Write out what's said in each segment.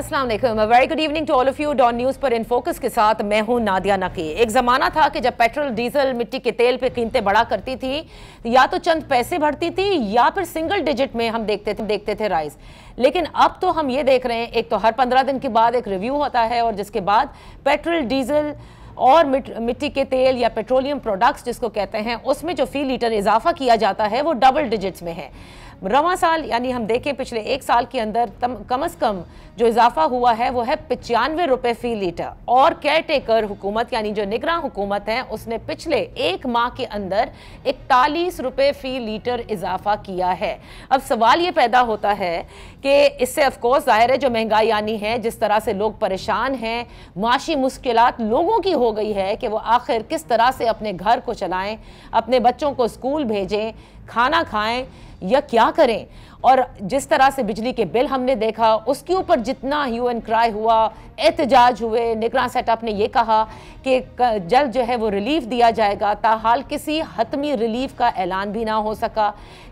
अस्सलाम वालेकुम, very good evening to all of you. Dawn news पर इन फोकस के साथ मैं हूं नादिया नकी। एक ज़माना था कि जब पेट्रोल, डीजल, मिट्टी के तेल पे कीमतें बढ़ा करती थी, या तो चंद पैसे बढ़ती थी या फिर सिंगल डिजिट में हम देखते थे राइज। लेकिन अब तो हम ये देख रहे हैं, एक तो हर 15 दिन के बाद एक रिव्यू होता है और जिसके बाद पेट्रोल, डीजल और मिट्टी के तेल या पेट्रोलियम प्रोडक्ट्स जिसको कहते हैं, उसमें जो फी लीटर इजाफा किया जाता है वो डबल डिजिट्स में है। रवां साल यानी हम देखें पिछले एक साल के अंदर कम से कम जो इजाफा हुआ है वो है 95 रुपए फी लीटर। और केयर टेकर हुकूमत यानी जो निगरान हुकूमत है उसने पिछले एक माह के अंदर 41 रुपए फी लीटर इजाफा किया है। अब सवाल ये पैदा होता है कि इससे ऑफकोर्स जाहिर है जो महंगाई आनी है, जिस तरह से लोग परेशान हैं, माशी मुश्किलात लोगों की हो गई है कि वो आखिर किस तरह से अपने घर को चलाएं, अपने बच्चों को स्कूल भेजें, खाना खाएं या क्या करें। और जिस तरह से बिजली के बिल हमने देखा, उसके ऊपर जितना ह्यू एंड क्राई हुआ, एहतजाज हुए, निगरान सेटअप ने यह कहा कि जल्द जो है वो रिलीफ दिया जाएगा, ताहाल किसी हतमी रिलीफ का ऐलान भी ना हो सका।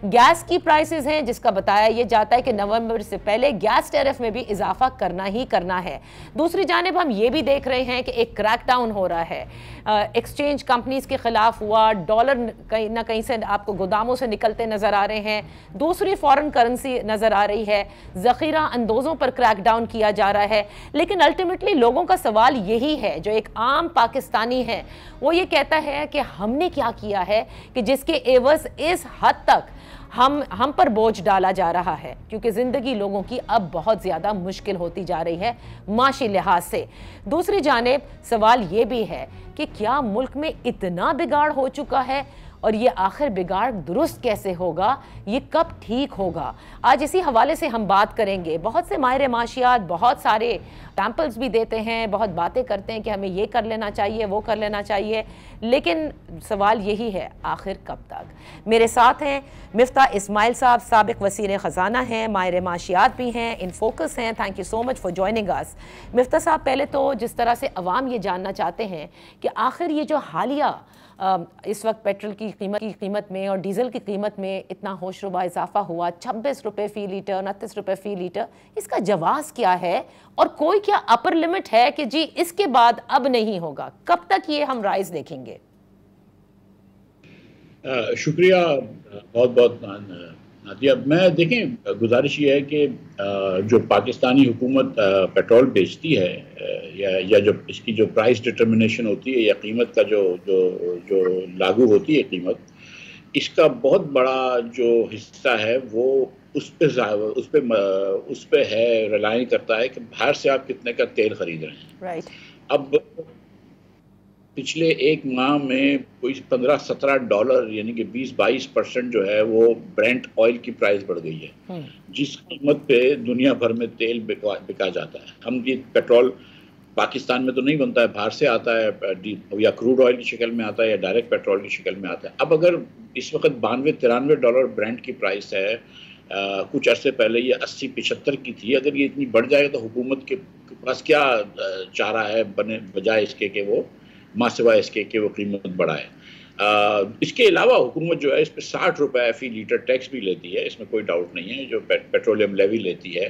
गैस की प्राइसेस हैं जिसका बताया यह जाता है कि नवंबर से पहले गैस टैरिफ में भी इजाफा करना ही करना है। दूसरी जानिब हम ये भी देख रहे हैं कि एक क्रैकडाउन हो रहा है, एक्सचेंज कंपनीज के खिलाफ हुआ, डॉलर कहीं ना कहीं से आपको गोदामों से निकलते नजर आ रहे हैं, दूसरी फॉरेन करेंसी नजर आ रही है, जखीरा अंदोजों पर क्रैकडाउन किया जा रहा है। लेकिन अल्टीमेटली लोगों का सवाल यही है, जो एक आम पाकिस्तानी है वो ये कहता है कि हमने क्या किया है कि जिसके एवज इस हद तक हम पर बोझ डाला जा रहा है, क्योंकि ज़िंदगी लोगों की अब बहुत ज़्यादा मुश्किल होती जा रही है माशी लिहाज से। दूसरी जानिब सवाल ये भी है कि क्या मुल्क में इतना बिगाड़ हो चुका है और ये आखिर बिगाड़ दुरुस्त कैसे होगा, ये कब ठीक होगा। आज इसी हवाले से हम बात करेंगे। बहुत से माहिर माशियात बहुत सारे एग्जाम्पल्स भी देते हैं, बहुत बातें करते हैं कि हमें ये कर लेना चाहिए, वो कर लेना चाहिए, लेकिन सवाल यही है आखिर कब तक। मेरे साथ हैं मिफ्ता इस्माइल साहब, साबिक वज़ीर ख़जाना हैं, माहिर माशियात भी हैं, इन फोकस हैं। Thank you so much for joining us. Miftah साहब, पहले तो जिस तरह से अवाम ये जानना चाहते हैं कि आखिर ये जो हालिया इस वक्त पेट्रोल की कीमत में और डीजल की कीमत में इतना होशरुबा इजाफा हुआ, 26 रुपये फ़ी लीटर, 29 रुपये फ़ी लीटर, इसका जवाब क्या है और कोई क्या अपर लिमिट है कि जी इसके बाद अब नहीं होगा? कब तक ये हम राइज देखेंगे? शुक्रिया बहुत बहुत नादिया। मैं देखें, गुजारिश ये है कि जो पाकिस्तानी हुकूमत पेट्रोल बेचती है या जो इसकी जो प्राइस डिटर्मिनेशन होती है या कीमत का जो जो जो लागू होती है कीमत, इसका बहुत बड़ा जो हिस्सा है वो उस पे है, रिलाई करता है कि बाहर से आप कितने का तेल खरीद रहे हैं। राइट। अब पिछले एक माह में कोई 15-17 डॉलर यानी कि 20-22% जो है वो ब्रेंट ऑयल की प्राइस बढ़ गई है, जिस कीमत पे दुनिया भर में तेल बिका जाता है। हम ये पेट्रोल पाकिस्तान में तो नहीं बनता है, बाहर से आता है, या क्रूड ऑयल की शक्ल में आता है या डायरेक्ट पेट्रोल की शक्ल में आता है। अब अगर इस वक्त 92-93 डॉलर ब्रेंट की प्राइस है, कुछ अरसे पहले ये 80-75 की थी, अगर ये इतनी बढ़ जाएगा तो हुकूमत के पास क्या चारा है बजाय इसके कि वो सिवाय इसके कि वो कीमत बढ़ाए। इसके अलावा हुकूमत जो है इस पर 60 रुपए फी लीटर टैक्स भी लेती है, इसमें कोई डाउट नहीं है, जो पेट्रोलियम लेवी लेती है,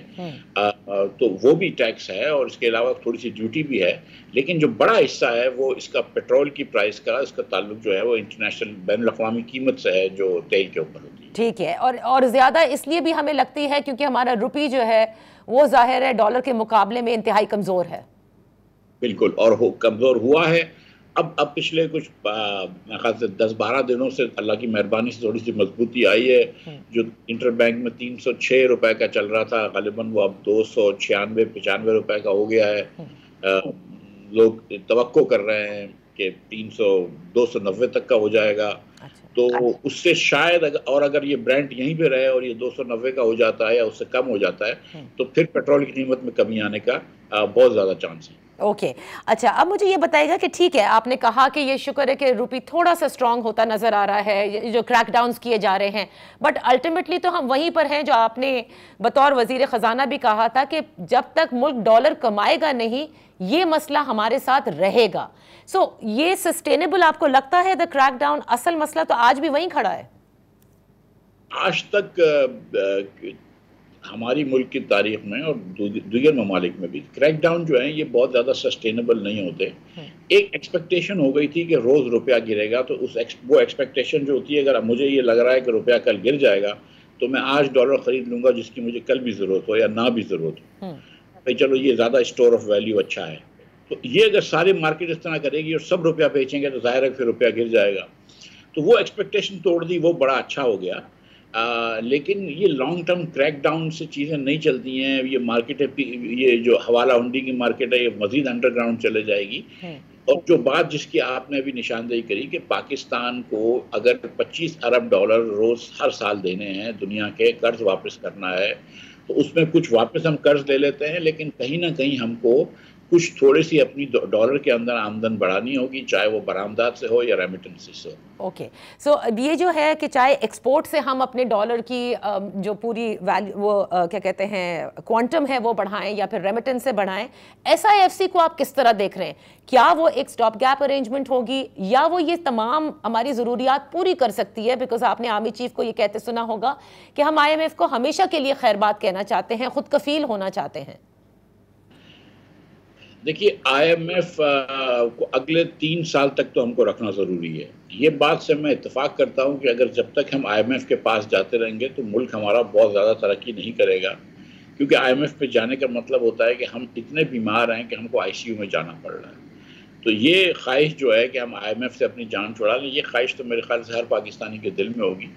तो वो भी टैक्स है और इसके अलावा थोड़ी सी ड्यूटी भी है। लेकिन जो बड़ा हिस्सा है वो इसका पेट्रोल की प्राइस का, इसका ताल्लुक जो है वो इंटरनेशनल बैनुल-अक़वामी कीमत से है जो तेल के ऊपर होती है। ठीक है, और ज़्यादा इसलिए भी हमें लगती है क्योंकि हमारा रुपी जो है वो जाहिर है डॉलर के मुकाबले में इंतहाई कमज़ोर है। बिल्कुल, और कमज़ोर हुआ है। अब पिछले कुछ मेरे ख्याल से 10-12 दिनों से अल्लाह की मेहरबानी से थोड़ी सी मजबूती आई है। जो इंटर बैंक में 306 रुपए का चल रहा था, गालिबन वो अब 296-95 रुपए का हो गया है। लोग तवक्को कर रहे हैं कि 300-290 तक का हो जाएगा। तो उससे शायद अगर ये ब्रेंट यहीं पे रहे और ये 290 का हो जाता है या उससे कम हो जाता है तो फिर पेट्रोल की कीमत में कमी आने का बहुत ज़्यादा चांस है। ओके, अच्छा, अब मुझे ये बताइएगा कि ठीक है, आपने कहा कि ये शुक्र है कि रुपी थोड़ा सा स्ट्रांग होता नजर आ रहा है, जो क्रैकडाउन्स किए जा रहे हैं, बट अल्टीमेटली तो हम वहीं पर हैं जो आपने बतौर वजीर ख़जाना भी कहा था कि जब तक मुल्क डॉलर कमाएगा नहीं, ये मसला हमारे साथ रहेगा। सो ये सस्टेनेबल आपको लगता है द क्रैकडाउन? असल मसला तो आज भी वहीं खड़ा है। आज तक हमारी मुल्क की तारीख में और दीगर ममालिक में भी क्रैकडाउन जो है ये बहुत ज़्यादा सस्टेनेबल नहीं होते। एक एक्सपेक्टेशन हो गई थी कि रोज़ रुपया गिरेगा, तो वो एक्सपेक्टेशन जो होती है, अगर मुझे ये लग रहा है कि रुपया कल गिर जाएगा तो मैं आज डॉलर ख़रीद लूँगा जिसकी मुझे कल भी ज़रूरत हो या ना भी ज़रूरत हो, भाई चलो ये ज़्यादा स्टोर ऑफ वैल्यू अच्छा है। तो ये अगर सारी मार्केट इस तरह करेगी और सब रुपया बेचेंगे तो जाहिर है फिर रुपया गिर जाएगा। तो वो एक्सपेक्टेशन तोड़ दी, वो बड़ा अच्छा हो गया। लेकिन ये लॉन्ग टर्म क्रैकडाउन से चीज़ें नहीं चलती हैं। ये मार्केट है, ये जो हवाला हुंडी की मार्केट है, ये मजीद अंडरग्राउंड चले जाएगी। और जो बात जिसकी आपने अभी निशानदेही करी कि पाकिस्तान को अगर 25 अरब डॉलर रोज़ हर साल देने हैं, दुनिया के कर्ज वापस करना है, तो उसमें कुछ वापस हम कर्ज ले लेते हैं, लेकिन कहीं ना कहीं हमको कुछ थोड़ी सी अपनी डॉलर के अंदर आमदन बढ़ानी होगी, चाहे वो बरामदात से हो या रेमिटेंस से हो। ओके, सो ये जो है कि चाहे एक्सपोर्ट से हम अपने डॉलर की जो पूरी वैल्यू वो क्या कहते हैं क्वांटम है वो बढ़ाएं या फिर रेमिटेंस से बढ़ाएं, SIFC को आप किस तरह देख रहे हैं? क्या वो एक स्टॉप गैप अरेंजमेंट होगी या वो ये तमाम हमारी ज़रूरियात पूरी कर सकती है? बिकॉज आपने आर्मी चीफ को ये कहते सुना होगा कि हम IMF को हमेशा के लिए खैर बात कहना चाहते हैं, खुद कफील होना चाहते हैं। देखिए, IMF को अगले 3 साल तक तो हमको रखना ज़रूरी है। ये बात से मैं इत्तेफाक करता हूँ कि अगर जब तक हम IMF के पास जाते रहेंगे तो मुल्क हमारा बहुत ज़्यादा तरक्की नहीं करेगा, क्योंकि IMF पे जाने का मतलब होता है कि हम इतने बीमार हैं कि हमको ICU में जाना पड़ रहा है। तो ये ख्वाहिश जो है कि हम IMF से अपनी जान छुड़ा लें, ये ख्वाहिश तो मेरे ख्याल से हर पाकिस्तानी के दिल में होगी।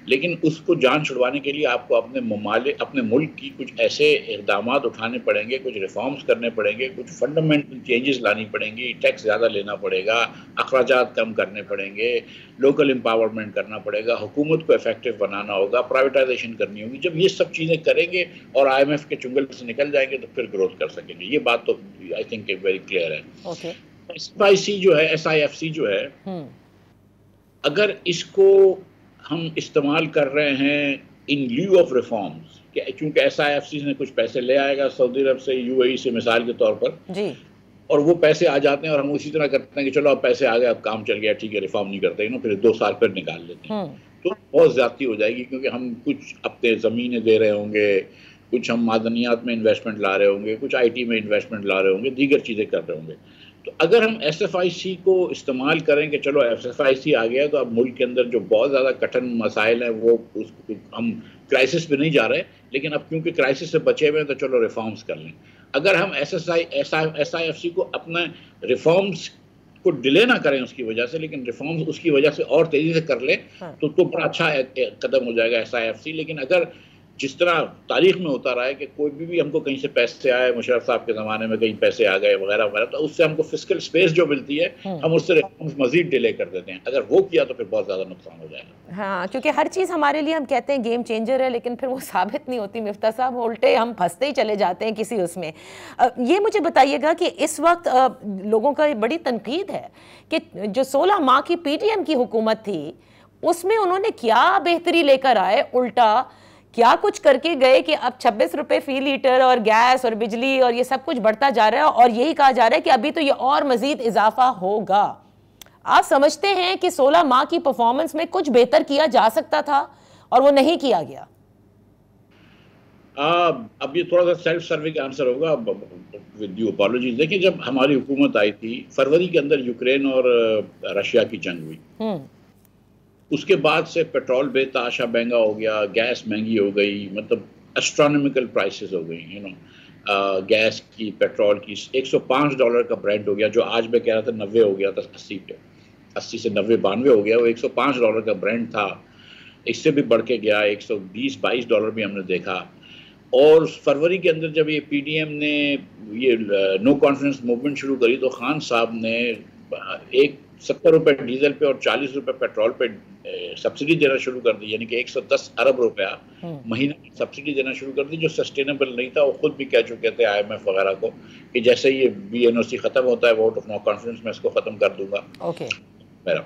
लेकिन उसको जान छुड़वाने के लिए आपको अपने मुल्क की कुछ ऐसे इक़दाम उठाने पड़ेंगे, कुछ रिफॉर्म्स करने पड़ेंगे, कुछ फंडामेंटल चेंजेस लानी पड़ेंगी, टैक्स ज़्यादा लेना पड़ेगा, अखराजात कम करने पड़ेंगे, लोकल एम्पावरमेंट करना पड़ेगा, हुकूमत को इफेक्टिव बनाना होगा, प्राइवेटाइजेशन करनी होगी। जब ये सब चीज़ें करेंगे और IMF के चुंगल से निकल जाएंगे तो फिर ग्रोथ कर सकेंगे। ये बात तो आई थिंक वेरी क्लियर है। SIFC जो है, SIFC जो है, अगर इसको हम इस्तेमाल कर रहे हैं इन ल्यू ऑफ रिफॉर्म्स, क्योंकि SIFC ने कुछ पैसे ले आएगा सऊदी अरब से, UAE से मिसाल के तौर पर जी, और वो पैसे आ जाते हैं और हम उसी तरह करते हैं कि चलो अब पैसे आ गए, अब काम चल गया, ठीक है, रिफॉर्म नहीं करते, फिर 2 साल फिर निकाल लेते हैं। तो बहुत ज्यादती हो जाएगी, क्योंकि हम कुछ अपने ज़मीनें दे रहे होंगे, कुछ हम मादनियात में इन्वेस्टमेंट ला रहे होंगे, कुछ IT में इन्वेस्टमेंट ला रहे होंगे, दीगर चीज़ें कर रहे होंगे। तो अगर हम SFIC को इस्तेमाल करें कि चलो SFIC आ गया तो अब मुल्क के अंदर जो बहुत ज़्यादा कठिन मसाइल हैं वो हम क्राइसिस पे नहीं जा रहे, लेकिन अब क्योंकि क्राइसिस से बचे हुए हैं तो चलो रिफॉर्म्स कर लें। अगर हम SIFC को अपना रिफॉर्म्स को डिले ना करें उसकी वजह से, लेकिन रिफॉर्म्स उसकी वजह से और तेज़ी से कर लें तो बड़ा अच्छा कदम हो जाएगा SIFC। लेकिन अगर जिस तरह तारीख में होता रहा है कि कोई भी हमको कहीं से पैसे आए, मुशर्रफ साहब के ज़माने में कहीं पैसे आ गए वगैरह वगैरह, तो उससे हमको फिस्कल स्पेस जो मिलती है हम उससे रिफॉर्म्स मजीद डिले कर देते हैं। अगर वो किया तो फिर बहुत ज़्यादा नुकसान हो जाएगा। हाँ, क्योंकि हर चीज़ हमारे लिए हम कहते हैं गेम चेंजर है, लेकिन फिर वो साबित नहीं होती मिफ्ता साहब, उल्टे हम फंसते ही चले जाते हैं किसी उसमें। ये मुझे बताइएगा कि इस वक्त लोगों का बड़ी तनकीद है कि जो 16 माह की PTM की हुकूमत थी उसमें उन्होंने क्या बेहतरी लेकर आए, उल्टा क्या कुछ करके गए कि अब 26 रुपए फी लीटर और गैस और बिजली और ये सब कुछ बढ़ता जा रहा है, और यही कहा जा रहा है कि अभी तो ये और मजीद इजाफा होगा। आप समझते हैं कि 16 माह की परफॉर्मेंस में कुछ बेहतर किया जा सकता था और वो नहीं किया गया? अब ये थोड़ा सा सेल्फ सर्विंग आंसर होगा, विद ड्यू अपॉलॉजीज। देखिए, जब हमारी हुकूमत आई थी फरवरी के अंदर यूक्रेन और रशिया की जंग हुई, उसके बाद से पेट्रोल बेतहाशा महंगा हो गया, गैस महंगी हो गई, मतलब एस्ट्रोनॉमिकल प्राइसेस हो गई, गैस की, पेट्रोल की। $105 का ब्रेंट हो गया, जो आज मैं कह रहा था 90 हो गया था, 80 से 90 92 हो गया, वो $105 का ब्रेंट था। इससे भी बढ़ के गया, $120-22 भी हमने देखा। और फरवरी के अंदर जब ये PDM ने ये नो कॉन्फिडेंस मूवमेंट शुरू करी तो खान साहब ने 70 रुपए डीजल पे और 40 रुपए पेट्रोल पे सब्सिडी देना शुरू कर दी, यानी कि 110 अरब रुपया महीने की सब्सिडी देना शुरू कर दी, जो सस्टेनेबल नहीं था। वो खुद भी कह चुके थे IMF वगैरह को कि जैसे ये BNOC खत्म होता है, वोट ऑफ नो कॉन्फिडेंस, मैं इसको खत्म कर दूंगा। मेरा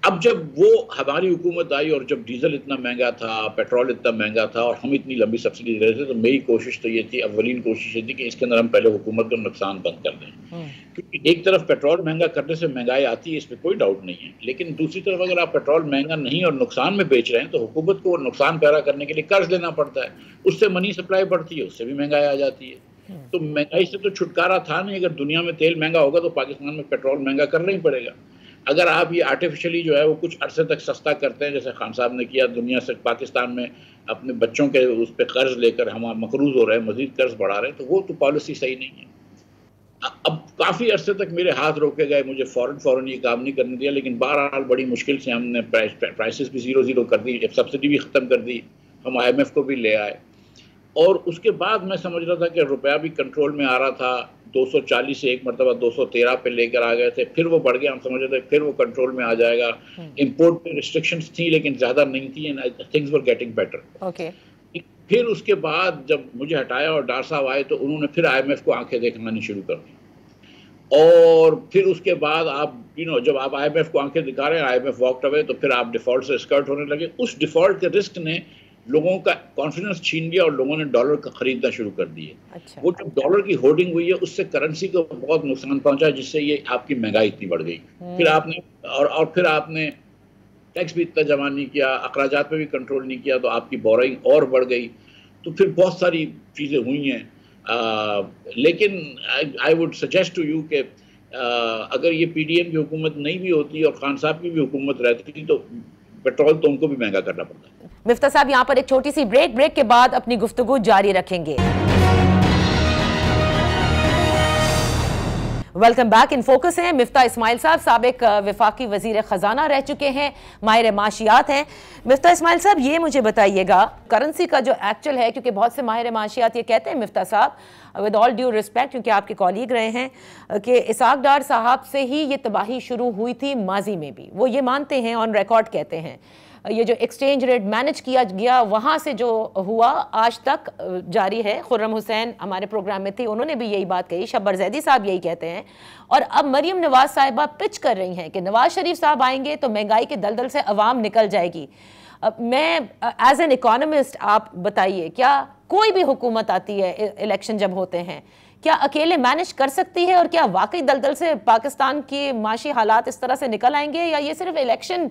अब जब वो हमारी हुकूमत आई और जब डीजल इतना महंगा था, पेट्रोल इतना महंगा था और हम इतनी लंबी सब्सिडी दे रहे थे, तो मेरी कोशिश तो ये थी, अव्वलीन कोशिश ये थी कि इसके अंदर हम पहले हुकूमत का नुकसान बंद कर दें। क्योंकि एक तरफ पेट्रोल महंगा करने से महंगाई आती है, इसमें कोई डाउट नहीं है, लेकिन दूसरी तरफ अगर आप पेट्रोल महंगा नहीं और नुकसान में बेच रहे हैं तो हुकूमत को नुकसान पैदा करने के लिए कर्ज लेना पड़ता है, उससे मनी सप्लाई बढ़ती है, उससे भी महंगाई आ जाती है। तो महंगाई से तो छुटकारा था नहीं। अगर दुनिया में तेल महंगा होगा तो पाकिस्तान में पेट्रोल महंगा करना ही पड़ेगा। अगर आप ये आर्टिफिशियली जो है वो कुछ अरसे तक सस्ता करते हैं, जैसे खान साहब ने किया, दुनिया से पाकिस्तान में अपने बच्चों के उस पर कर्ज लेकर हम मकरूज हो रहे हैं, मजीद कर्ज बढ़ा रहे हैं, तो वो तो पॉलिसी सही नहीं है। अब काफ़ी अरसे तक मेरे हाथ रोके गए, मुझे फ़ौरन ये काम नहीं करने दिया, लेकिन बहरहाल बड़ी मुश्किल से हमने प्राइसेस भी 0 कर दी, सब्सिडी भी ख़त्म कर दी, हम IMF को भी ले आए, और उसके बाद मैं समझ रहा था कि रुपया भी कंट्रोल में आ रहा था। 240 से एक मरतबा 213 पे लेकर आ गए थे, फिर वो बढ़ गया, हम समझ रहे थे फिर वो कंट्रोल में आ जाएगा। इंपोर्ट पे रिस्ट्रिक्शंस थी लेकिन ज़्यादा नहीं थी, and things were getting better. फिर उसके बाद जब मुझे हटाया और डार साहब आए तो उन्होंने फिर IMF को आंखें दिखानी शुरू कर दी, और फिर उसके बाद आप जब आप IMF को आंखें दिखा रहे हैं, IMF वॉकड अवे, तो फिर आप डिफॉल्ट से स्कर्ट होने लगे। उस डिफॉल्ट के रिस्क ने लोगों का कॉन्फिडेंस छीन लिया और लोगों ने डॉलर का खरीदना शुरू कर दिए। वो जो डॉलर की होर्डिंग हुई है उससे करेंसी को बहुत नुकसान पहुंचा, जिससे ये आपकी महंगाई इतनी बढ़ गई। फिर आपने और फिर आपने टैक्स भी इतना जमा नहीं किया, अखराजात पे भी कंट्रोल नहीं किया, तो आपकी बोरिंग और बढ़ गई। तो फिर बहुत सारी चीज़ें हुई हैं। लेकिन I would suggest to you कि अगर ये PDM की हुकूमत नहीं भी होती और खान साहब की भी हुकूमत रहती तो पेट्रोल तो उनको भी महंगा करना पड़ता है। मिफ्ता साहब, यहाँ पर एक छोटी सी ब्रेक के बाद अपनी गुफ्तगू जारी रखेंगे। Welcome back. इन फोकस हैं मिफ्ता इस्माइल साहब, साबिक वफाकी वजीर खजाना रह चुके हैं, माहिर माशियात हैं। मिफ्ता इस्माइल साहब, ये मुझे बताइएगा, करेंसी का जो एक्चुअल है, क्योंकि बहुत से माहिर माशियात ये कहते हैं मिफ्ता साहब, विद ऑल ड्यू रिस्पेक्ट, क्योंकि आपके कॉलीग रहे हैं, कि इसाक डार साहब से ही ये तबाही शुरू हुई थी माजी में भी। वो ये मानते हैं, ऑन रिकॉर्ड कहते हैं, ये जो एक्सचेंज रेट मैनेज किया गया वहाँ से जो हुआ आज तक जारी है। खुर्रम हुसैन हमारे प्रोग्राम में थी, उन्होंने भी यही बात कही, शब्बर जैदी साहब यही कहते हैं, और अब मरियम नवाज साहिबा पिच कर रही हैं कि नवाज शरीफ साहब आएंगे तो महंगाई के दलदल से अवाम निकल जाएगी। मैं एज एन इकोनॉमिस्ट आप बताइए, क्या कोई भी हुकूमत आती है, इलेक्शन जब होते हैं, क्या अकेले मैनेज कर सकती है, और क्या वाकई दलदल से पाकिस्तान के माशी हालात इस तरह से निकल आएंगे, या ये सिर्फ इलेक्शन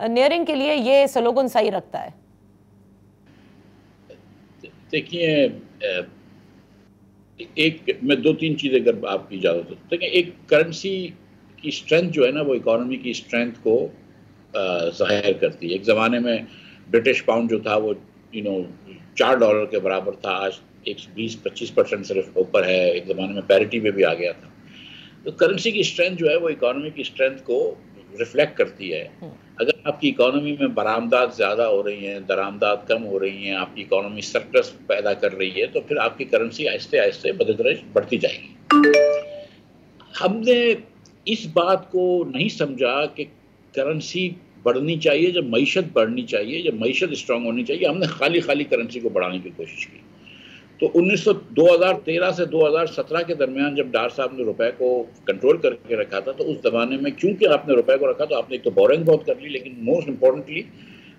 नियरिंग के लिए ये स्लोगन सही रखता है? देखिए, एक मैं 2-3 चीज़ें अगर आपकी इजाज़त हो, देखिए, एक करेंसी की स्ट्रेंथ जो है ना, वो इकोनॉमी की स्ट्रेंथ को ज़ाहिर करती है। एक ज़माने में ब्रिटिश पाउंड जो था वो $4 के बराबर था, आज 120-25% सिर्फ ऊपर है, एक ज़माने में पैरिटी में भी आ गया था। तो करेंसी की स्ट्रेंथ जो है वो इकोनॉमी की स्ट्रेंथ को रिफ्लेक्ट करती है। अगर आपकी इकोनॉमी में बरामदात ज़्यादा हो रही हैं, दरामदात कम हो रही हैं, आपकी इकोनॉमी सरप्लस पैदा कर रही है, तो फिर आपकी करेंसी आहिस्ते आहिस्ते बददराज बढ़ती जाएगी। हमने इस बात को नहीं समझा कि करेंसी बढ़नी चाहिए, जब मईशत बढ़नी चाहिए, जब मईशत स्ट्रांग होनी चाहिए। हमने खाली करेंसी को बढ़ाने की कोशिश की। तो 2013 से 2017 के दरमियान जब डार साहब ने रुपए को कंट्रोल करके रखा था, तो उस ज़माने में क्योंकि आपने रुपए को रखा तो आपने एक तो बोरिंग बहुत कर ली, लेकिन मोस्ट इम्पॉर्टेंटली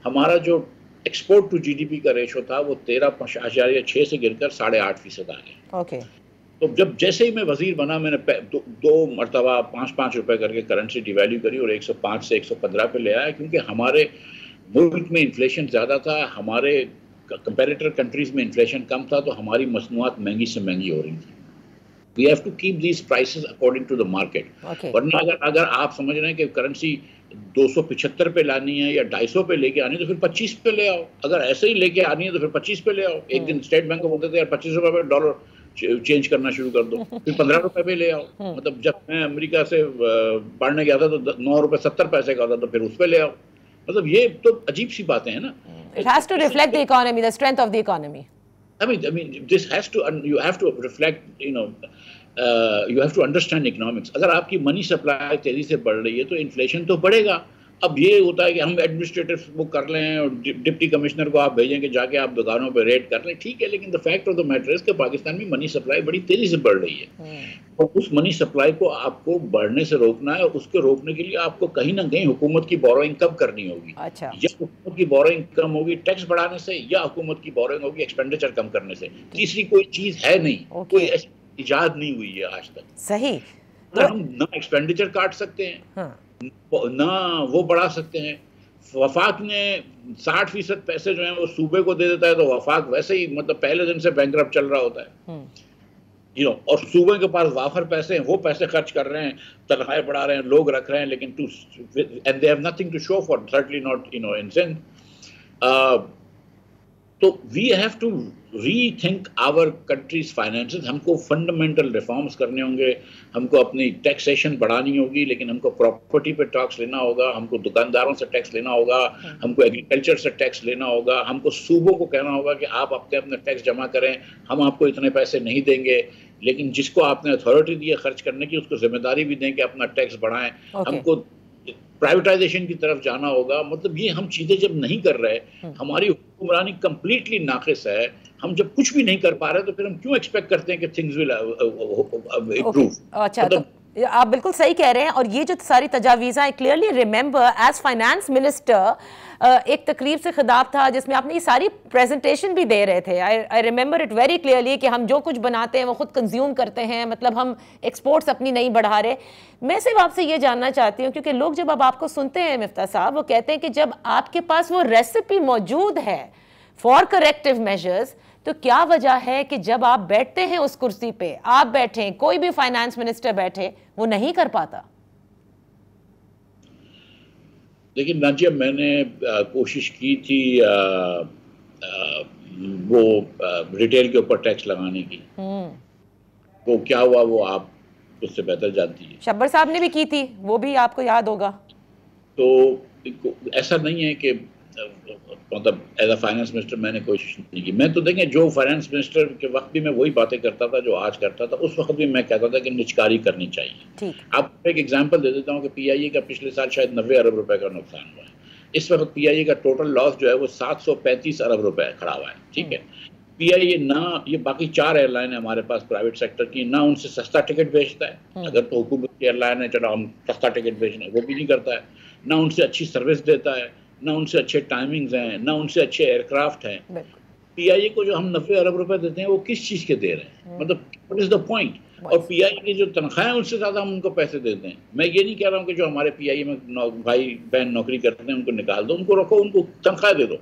हमारा जो एक्सपोर्ट टू GDP का रेशो था वो 13.6 से गिरकर 8.5% आ गया। ओके। तो जब जैसे ही मैं वजीर बना, मैंने दो मरतबा 5-5 रुपए करके करेंसी डिवैल्यू करी और 105 से 115 पे ले आया, क्योंकि हमारे मुल्क में इन्फ्लेशन ज़्यादा था, हमारे कंपेरेटर कंट्रीज में इन्फ्लेशन कम था, तो हमारी मसनूआत महंगी से महंगी हो रही थी। We have to keep these prices according to the market. वरना अगर आप समझ रहे हैं कि करेंसी 275 पे लानी है या 250 पे लेके आनी है, तो फिर 25 पे ले आओ। अगर ऐसे ही लेके आनी है तो फिर 25 पे ले आओ। एक दिन स्टेट बैंक को बोलते थे यार 25 रुपए पे डॉलर चेंज करना शुरू कर दो, फिर 15 रुपए पे ले आओ। मतलब जब मैं अमेरिका से पढ़ने गया था तो 9 रुपए 70 पैसे का था, तो फिर उस पे ले आओ। मतलब ये तो अजीब सी बातें हैं ना। It has to reflect the economy, the strength of the economy. I mean, this has to, you have to reflect, you have to understand economics. अगर आपकी मनी सप्लाई तेजी से बढ़ रही है तो इन्फ्लेशन तो बढ़ेगा। अब ये होता है कि हम एडमिनिस्ट्रेटिव बुक कर लें और डिप्टी कमिश्नर को आप भेजें कि जाके आप दुकानों पे रेड कर लें, ठीक है, लेकिन the fact of the matter is कि पाकिस्तान में मनी सप्लाई बड़ी तेजी से बढ़ रही है और उस मनी सप्लाई को आपको बढ़ने से रोकना है। और उसको रोकने के लिए आपको कहीं ना कहीं हुकूमत की बोरोइंग कम करनी होगी। अच्छा। या हुकूमत की बोरोइंग कम होगी टैक्स बढ़ाने से, या हुकूमत की बोरोइंग होगी एक्सपेंडिचर कम करने से। तीसरी कोई चीज है नहीं, कोई ऐसी इजाद नहीं हुई है आज तक। सही। हम ना एक्सपेंडिचर काट सकते हैं, हाँ, ना वो बढ़ा सकते हैं। वफाक ने 60% पैसे जो हैं वो सूबे को दे देता है, तो वफाक वैसे ही मतलब पहले दिन से बैंकरप्ट चल रहा होता है, और सूबे के पास वाफर पैसे हैं, वो पैसे खर्च कर रहे हैं, तनख्वाहें बढ़ा रहे हैं, लोग रख रहे हैं, लेकिन and they have nothing to show for, certainly not in Sindh. तो we have to rethink our country's finances. हमको फंडामेंटल रिफॉर्म्स करने होंगे, हमको अपनी टैक्सेशन बढ़ानी होगी, लेकिन हमको प्रॉपर्टी पे टैक्स लेना होगा, हमको दुकानदारों से टैक्स लेना होगा, हमको एग्रीकल्चर से टैक्स लेना होगा, हमको सूबों को कहना होगा कि आप अपने अपने टैक्स जमा करें, हम आपको इतने पैसे नहीं देंगे, लेकिन जिसको आपने अथॉरिटी दी है खर्च करने की, उसको जिम्मेदारी भी दें कि अपना टैक्स बढ़ाएं। हमको प्राइवेटाइजेशन की तरफ जाना होगा। मतलब ये हम चीजें जब नहीं कर रहे, हमारी हुक्मरानी कंप्लीटली नाकिस है, हम जब कुछ भी नहीं कर पा रहे, तो फिर हम क्यों एक्सपेक्ट करते हैं कि थिंग्स विल इम्प्रूव। अच्छा, तो आप बिल्कुल सही कह रहे हैं। और ये जो सारी तजावीज़, I clearly remember as finance minister, एक तकरीब से खिताब था जिसमें आपने ये सारी प्रेजेंटेशन भी दे रहे थे। I remember it very clearly कि हम जो कुछ बनाते हैं वो खुद कंज्यूम करते हैं, मतलब हम एक्सपोर्ट्स अपनी नहीं बढ़ा रहे। मैं सिर्फ आपसे ये जानना चाहती हूँ, क्योंकि लोग जब अब आपको सुनते हैं मिफ्ता साहब, वो कहते हैं कि जब आपके पास वो रेसिपी मौजूद है फॉर करेक्टिव मेजर्स, तो क्या वजह है कि जब आप बैठते हैं उस कुर्सी पे, आप बैठे, कोई भी फाइनेंस मिनिस्टर बैठे, वो नहीं कर पाता? लेकिन नाजिया, मैंने कोशिश की थी वो रिटेल के ऊपर टैक्स लगाने की। वो क्या हुआ वो आप उससे बेहतर जानती है। शब्बर साहब ने भी की थी, वो भी आपको याद होगा। तो ऐसा नहीं है कि मतलब एज अ फाइनेंस मिनिस्टर मैंने कोशिश नहीं की। मैं तो देखें, जो फाइनेंस मिनिस्टर के वक्त भी मैं वही बातें करता था जो आज करता था। उस वक्त भी मैं कहता था कि निचकारी करनी चाहिए। आपको एक एग्जांपल दे देता हूँ कि पीआईए का पिछले साल शायद 90 अरब रुपए का नुकसान हुआ है। इस वक्त पीआईए का टोटल लॉस जो है वो 735 अरब रुपए खड़ा हुआ है। ठीक है, पीआईए ना, ये बाकी 4 एयरलाइन है हमारे पास प्राइवेट सेक्टर की, ना उनसे सस्ता टिकट बेचता है। अगर तो हुकूमत की एयरलाइन है, चलो हम सस्ता टिकट बेच रहे हैं, वो भी नहीं करता है। ना उनसे अच्छी सर्विस देता है, ना उनसे अच्छे टाइमिंग्स हैं, ना उनसे अच्छे एयरक्राफ्ट हैं। पीआईए को जो हम 90 अरब रुपए देते हैं वो किस चीज के दे रहे हैं? मतलब व्हाट इज द पॉइंट? और पीआईए की जो तनख्वाहें उससे ज्यादा हम उनको पैसे देते हैं। मैं ये नहीं कह रहा हूँ कि जो हमारे पीआईए में भाई बहन नौकरी करते हैं उनको निकाल दो, उनको रखो, उनको तनख्वाह दे दो,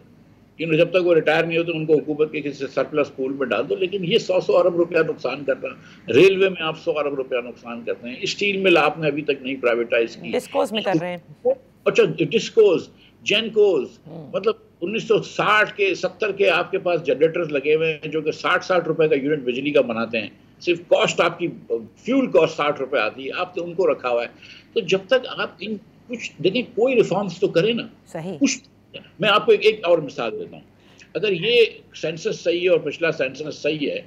जब तक वो रिटायर नहीं होते उनको हुकूमत के किसी सरप्लस पूल में डाल दो। लेकिन ये 100 अरब रुपया नुकसान कर रहा है। रेलवे में आप 100 अरब रुपया नुकसान करते हैं। स्टील मिल आपने अभी तक नहीं प्राइवेटाइज की, डिस्कोस में कर रहे हैं। अच्छा, डिस्कोस, जेनकोस, मतलब 1960 के 70 के आपके पास जनरेटर्स लगे हुए हैं जो कि 60 रुपए का यूनिट बिजली का बनाते हैं। सिर्फ कॉस्ट आपकी फ्यूल कॉस्ट 60 रुपए आती है, आपने उनको रखा हुआ है। तो जब तक आप इन कुछ देखें, कोई रिफॉर्म्स तो करें ना। सही। कुछ मैं आपको एक और मिसाल देता हूँ। अगर ये सेंसस सही है और पिछला सेंसस सही है,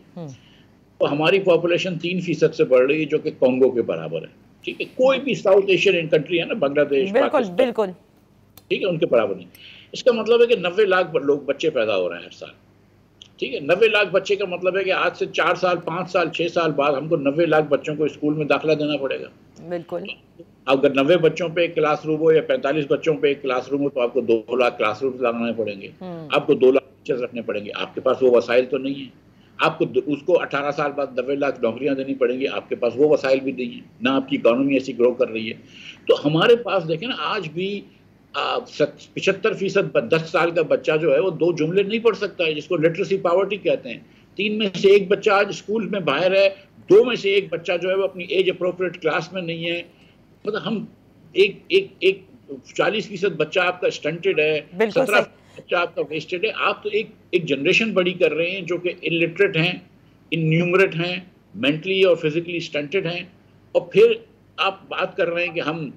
तो हमारी पॉपुलेशन 3% से बढ़ रही है, जो कि कांगो के बराबर है। ठीक है, कोई भी साउथ एशियन कंट्री है ना, बांग्लादेश, बिल्कुल बिल्कुल, ठीक है, उनके बराबर नहीं। इसका मतलब है कि 90 लाख लोग बच्चे पैदा हो रहे हैं हर साल। ठीक है, 90 लाख बच्चे का मतलब है कि आज से 4 साल, 5 साल, 6 साल बाद हमको 90 लाख बच्चों को स्कूल में दाखिला देना पड़ेगा। बिल्कुल। अगर 90 बच्चों पे एक क्लासरूम हो या 45 बच्चों पे एक क्लासरूम हो, तो आपको 2 लाख क्लासरूम लगाने पड़ेंगे, आपको 2 लाख टीचर्स रखने पड़ेंगे। आपके पास वो वसाइल तो नहीं है। आपको उसको 18 साल बाद 90 लाख नौकरियां देनी पड़ेंगी, आपके पास वो वसाइल भी नहीं है, ना आपकी इकोनॉमी ऐसी ग्रो कर रही है। तो हमारे पास देखें ना, आज भी 75% 10 साल का बच्चा जो है वो 2 जुमले नहीं पढ़ सकता है, जिसको लिटरेसी पॉवर्टी कहते हैं। 3 में से 1 बच्चा आज स्कूल में बाहर है, 2 में से 1 बच्चा जो है वो अपनी एज अप्रोप्रिएट क्लास में नहीं है। मतलब हम एक 40% बच्चा आपका स्टंटेड है, 17 बच्चा आपका वेस्टेड है। आप तो एक जनरेशन बड़ी कर रहे हैं जो कि इलिटरेट हैं, इन्यूमरेट हैं, मेंटली और फिजिकली स्टंटेड हैं, और फिर आप बात कर रहे हैं कि हम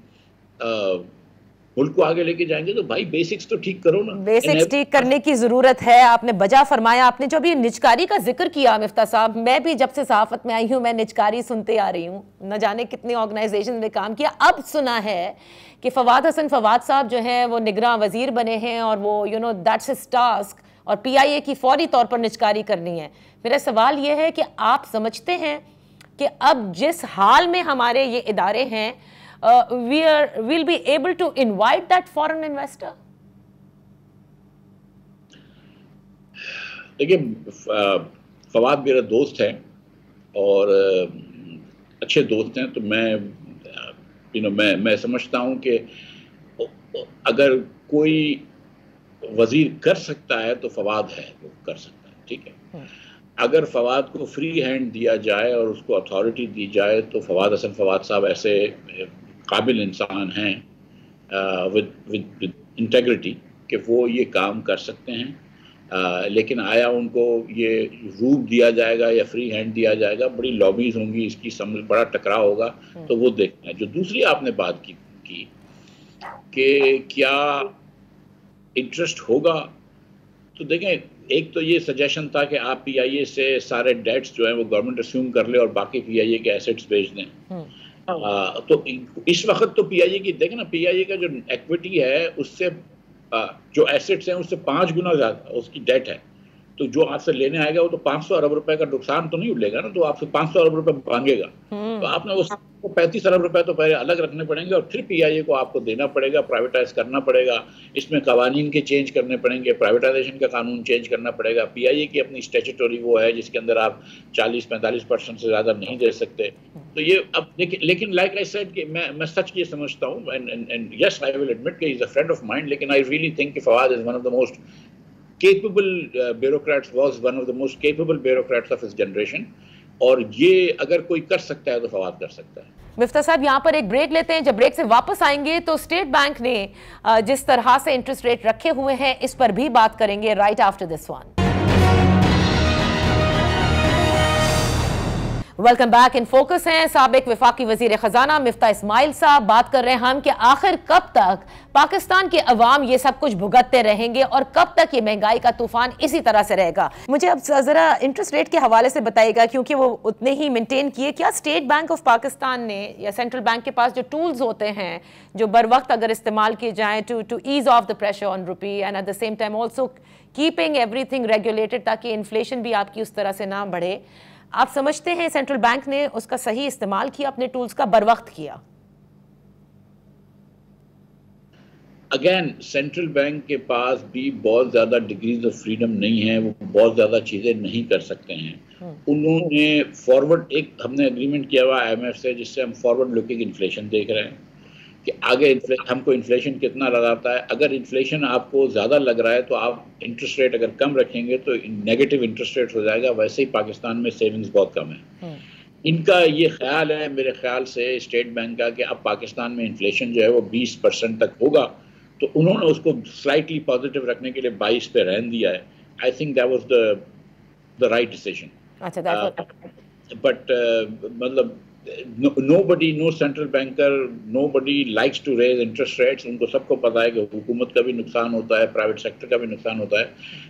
मुल्क को आगे लेके जाएंगे। तो भाई बेसिक्स तो ठीक करो ना। बेसिक्स ठीक करने की जरूरत है। आपने बजा फरमाया। आपने जो अभी निचकारी का जिक्र किया मिफ्ता साहब, मैं भी जब से सहाफत में आई हूँ मैं निचकारी सुनते आ रही हूँ, न जाने कितनी ऑर्गेनाइजेशन में काम किया। अब सुना है कि फवाद हसन फवाद साहब जो हैं वो निगरां वजीर बने हैं और वो दैट्स हिज टास्क, और पीआईए की फौरी तौर पर निचकारी करनी है। मेरा सवाल ये है कि आप समझते हैं कि अब जिस हाल में हमारे ये इदारे हैं, we'll be able to invite that foreign investor? देखिए, फवाद मेरा दोस्त है और अच्छे दोस्त हैं, तो मैं समझता हूं कि अगर कोई वजीर कर सकता है तो फवाद है, वो कर सकता है, ठीक है। अगर फवाद को फ्री हैंड दिया जाए और उसको अथॉरिटी दी जाए तो फवाद साहब ऐसे काबिल इंसान हैं विद इंटेग्रिटी कि वो ये काम कर सकते हैं। लेकिन आया उनको ये रूप दिया जाएगा या फ्री हैंड दिया जाएगा, बड़ी लॉबीज होंगी, इसकी समझ बड़ा टकराव होगा, तो वो देखना है। जो दूसरी आपने बात की कि क्या इंटरेस्ट होगा, तो देखें, एक तो ये सजेशन था कि आप पीआईए से सारे डेट्स जो हैं वो गवर्नमेंट अस्यूम कर ले और बाकी पीआईए के एसेट्स बेच दें। तो इस वक्त तो पीआईए की देखें ना, पीआईए का जो इक्विटी है उससे जो एसेट्स हैं उससे 5 गुना ज्यादा उसकी डेट है। तो जो आपसे लेने आएगा वो तो 500 अरब रुपए का नुकसान तो नहीं उठेगा ना, तो आपसे 500 अरब रुपए मांगेगा, तो आपने उसको 35 अरब रुपए तो पहले अलग रखने पड़ेंगे और फिर पीआईए को आपको देना पड़ेगा, प्राइवेटाइज करना पड़ेगा, इसमें कवानीन के चेंज करने पड़ेंगे, प्राइवेटाइजेशन का कानून चेंज करना पड़ेगा। पीआईए की अपनी स्टैट्यूटरी वो है जिसके अंदर आप 40-45% से ज्यादा नहीं दे सकते। तो ये अब लेकिन लाइक आई सेड कि मैं सच ये समझता हूँ, and yes I will admit कि he is a friend of mine, लेकिन आई रियली थिंक कि Fawad is one of the most capable bureaucrats, was one of the most capable bureaucrats of his generation, और ये अगर कोई कर सकता है तो फवाद कर सकता है। मिफ्ता साहब, यहाँ पर एक ब्रेक लेते हैं। जब ब्रेक से वापस आएंगे तो स्टेट बैंक ने जिस तरह से इंटरेस्ट रेट रखे हुए हैं इस पर भी बात करेंगे, right after this one. Welcome back. In focus हैं साबिक वफाकी वजीर खजाना मिफ्ता इस्माइल साहब। बात कर रहे हैं हम कि आखिर कब तक पाकिस्तान के अवाम ये सब कुछ भुगतते रहेंगे और कब तक ये महंगाई का तूफान इसी तरह से रहेगा। मुझे अब जरा इंटरेस्ट रेट के हवाले से बताइएगा, क्योंकि वो उतने ही मेंटेन किए। क्या स्टेट बैंक ऑफ पाकिस्तान ने या सेंट्रल बैंक के पास जो टूल्स होते हैं जो बर वक्त अगर इस्तेमाल किए जाएं to ease of the pressure on rupee and at the same time also keeping everything regulated ताकि इन्फ्लेशन भी आपकी उस तरह से ना बढ़े, आप समझते हैं सेंट्रल बैंक ने उसका सही इस्तेमाल किया, अपने टूल्स का बर वक्त किया? अगेन सेंट्रल बैंक के पास भी बहुत ज़्यादा डिग्रीज ऑफ फ्रीडम नहीं है, वो बहुत ज़्यादा चीज़ें नहीं कर सकते हैं। उन्होंने फॉरवर्ड एक हमने एग्रीमेंट किया हुआ IMF से जिससे हम फॉरवर्ड लुकिंग इन्फ्लेशन देख रहे हैं कि आगे हमको इन्फ्लेशन कितना लगाता है। अगर इन्फ्लेशन आपको ज़्यादा लग रहा है तो आप इंटरेस्ट रेट अगर कम रखेंगे तो नेगेटिव इंटरेस्ट रेट हो जाएगा। वैसे ही पाकिस्तान में सेविंग्स बहुत कम है। इनका ये ख्याल है मेरे ख्याल से स्टेट बैंक का कि अब पाकिस्तान में इन्फ्लेशन जो है वो 20% तक होगा, तो उन्होंने उसको स्लाइटली पॉजिटिव रखने के लिए 22 पे रहने दिया है। I think that was the right decision. But मतलब nobody, no central banker, nobody likes to raise interest rates। उनको सबको पता है कि हुकूमत का भी नुकसान होता है, प्राइवेट सेक्टर का भी नुकसान होता है,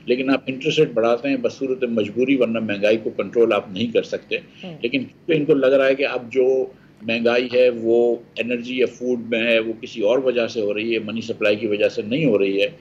लेकिन आप इंटरेस्ट रेट बढ़ाते हैं बसूरत मजबूरी, वरना महंगाई को कंट्रोल आप नहीं कर सकते। लेकिन इनको लग रहा है कि अब जो महंगाई है वो एनर्जी या फूड में है, वो किसी और वजह से हो रही है, मनी सप्लाई की वजह से नहीं हो रही है,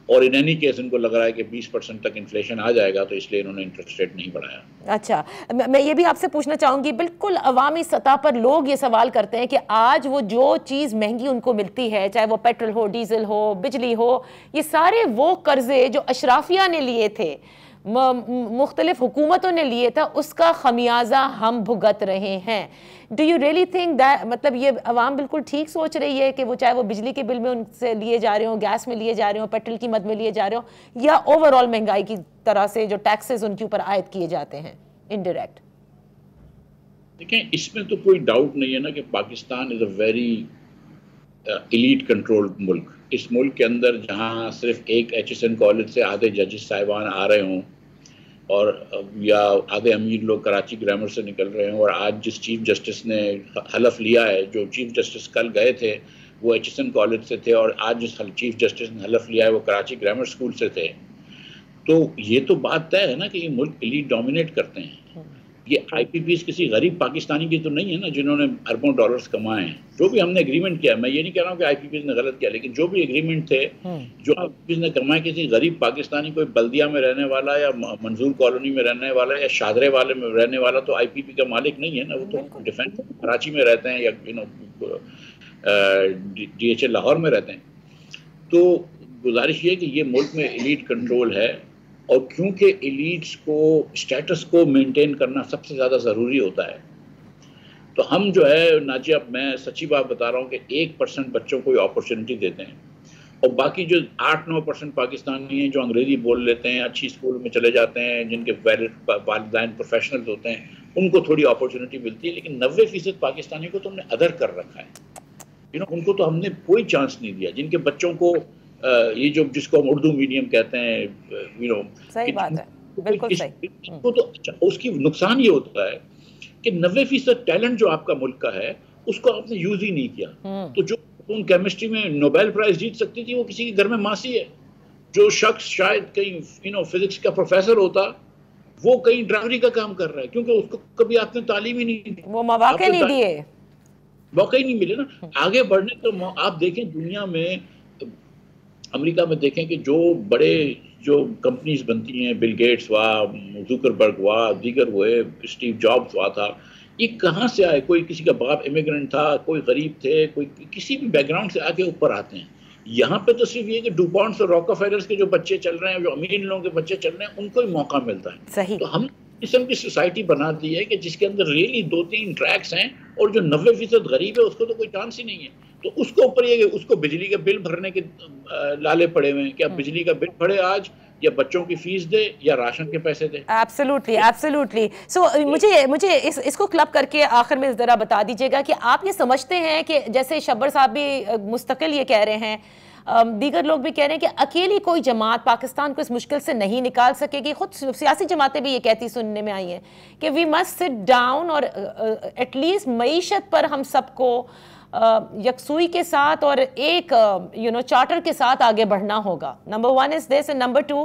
और इन एनी केस इनको लग रहा है कि 20% तक इन्फ्लेशन आ जाएगा, तो इसलिए इन्होंने इंटरेस्ट रेट नहीं बढ़ाया। अच्छा, मैं ये भी आपसे पूछना चाहूंगी, बिल्कुल अवामी सतह पर लोग ये सवाल करते हैं कि आज वो जो चीज़ महंगी उनको मिलती है, चाहे वो पेट्रोल हो, डीजल हो, बिजली हो, ये सारे वो कर्जे जो अशराफिया ने लिए थे, मुख्तलिफ हुकूमतों ने लिए था, उसका खमियाजा हम भुगत रहे हैं। Do you really think that, मतलब ये अवाम बिल्कुल ठीक सोच रही है कि वो चाहे वो बिजली के बिल में उनसे लिए जा रहे हो, गैस में लिए जा रहे हो, पेट्रोल कीमत में लिए जा रहे हो, या ओवरऑल महंगाई की तरह से जो टैक्सेस उनके ऊपर आयद किए जाते हैं इनडायरेक्ट? देखिए, इसमें तो कोई डाउट नहीं है ना कि Pakistan is a very elite controlled मुल्क। इस मुल्क के अंदर जहाँ सिर्फ एक HSN कॉलेज से आधे जजेस साहिबान आ रहे हों और या आधे अमीर लोग कराची ग्रामर से निकल रहे हैं, और आज जिस चीफ जस्टिस ने हलफ लिया है, जो चीफ जस्टिस कल गए थे वो HSN कॉलेज से थे, और आज जिस चीफ जस्टिस ने हलफ लिया है वो कराची ग्रामर स्कूल से थे, तो ये तो बात तय है ना कि ये मुल्क एलीट डोमिनेट करते हैं। ये IPPs किसी गरीब पाकिस्तानी की तो नहीं है ना जिन्होंने अरबों डॉलर्स कमाए हैं। जो भी हमने एग्रीमेंट किया, मैं ये नहीं कह रहा हूँ कि IPPs ने गलत किया, लेकिन जो भी एग्रीमेंट थे जो IPPs ने कमाए, किसी गरीब पाकिस्तानी कोई बल्दिया में रहने वाला या मंजूर कॉलोनी में रहने वाला या शादरे वाले में रहने वाला तो IPP का मालिक नहीं है ना। वो तो डिफेंस कराची में रहते हैं या DHA लाहौर में रहते हैं। तो गुजारिश ये कि ये मुल्क में एलीट कंट्रोल है, और क्योंकि एलीट्स को स्टेटस को मेंटेन करना सबसे ज़्यादा ज़रूरी होता है, तो हम जो है नाजिया, मैं सच्ची बात बता रहा हूँ कि 1% बच्चों को अपॉर्चुनिटी देते हैं, और बाकी जो 8-9% पाकिस्तानी हैं जो अंग्रेजी बोल लेते हैं, अच्छी स्कूल में चले जाते हैं, जिनके वालिदैन प्रोफेशनल्स होते हैं, उनको थोड़ी अपॉर्चुनिटी मिलती है। लेकिन 90% पाकिस्तानी को तो हमने अदर कर रखा है, उनको तो हमने कोई चांस नहीं दिया। जिनके बच्चों को ये जो जिसको हम उर्दू मीडियम कहते हैं, सही बात है, बिल्कुल सही। तो उसकी नुकसान ये होता है कि 90% टैलेंट जो आपका मुल्क का है उसको आपने यूज ही नहीं किया। तो जो केमिस्ट्री में नोबेल प्राइज जीत सकती थी वो किसी के घर में मासी है। जो शख्स शायद कहीं फिजिक्स का प्रोफेसर होता, वो कहीं ड्राइवरी का काम कर रहा है, क्योंकि उसको कभी आपने तालीम ही नहीं दी, वो मौके नहीं दिए, मौके ही नहीं मिले ना आगे बढ़ने। तो आप देखें दुनिया में, अमेरिका में देखें कि जो कंपनीज बनती हैं, बिल गेट्स हुआ, जुकरबर्ग हुआ, दीगर हुए, स्टीव जॉब्स हुआ था, ये कहाँ से आए? कोई किसी का बाप इमिग्रेंट था, कोई गरीब थे, कोई किसी भी बैकग्राउंड से आके ऊपर आते हैं। यहाँ पे तो सिर्फ ये कि डुपॉन्ट्स और रॉकफेलर्स के जो बच्चे चल रहे हैं, जो अमीर लोगों के बच्चे चल रहे हैं, उनको ही मौका मिलता है। सही। तो हम किस्म की सोसाइटी बना दी है कि जिसके अंदर रियली 2-3 ट्रैक्स हैं, और जो 90% गरीब है उसको तो कोई चांस ही नहीं है। तो उसको ऊपर ये उसको बिजली के बिल भरने के लाले पड़े हुए हैं कि अब बिजली का बिल भरे आज, या बच्चों की फीस दे, या राशन के पैसे दे। Absolutely, absolutely. सो मुझे इसको क्लब करके आखिर में जरा बता दीजिएगा कि आप ये समझते हैं कि जैसे शब्बर साहब भी मुस्तकिल ये कह रहे हैं, दीगर लोग भी कह रहे हैं कि अकेली कोई जमात पाकिस्तान को इस मुश्किल से नहीं निकाल सकेगी। खुद सियासी जमातें भी ये कहती सुनने में आई हैं कि वी मस्ट सिट डाउन और एटलीस्ट मईशत पर हम सबको यकसुई के साथ और एक चार्टर के साथ आगे बढ़ना होगा। Number 1 is this, and number 2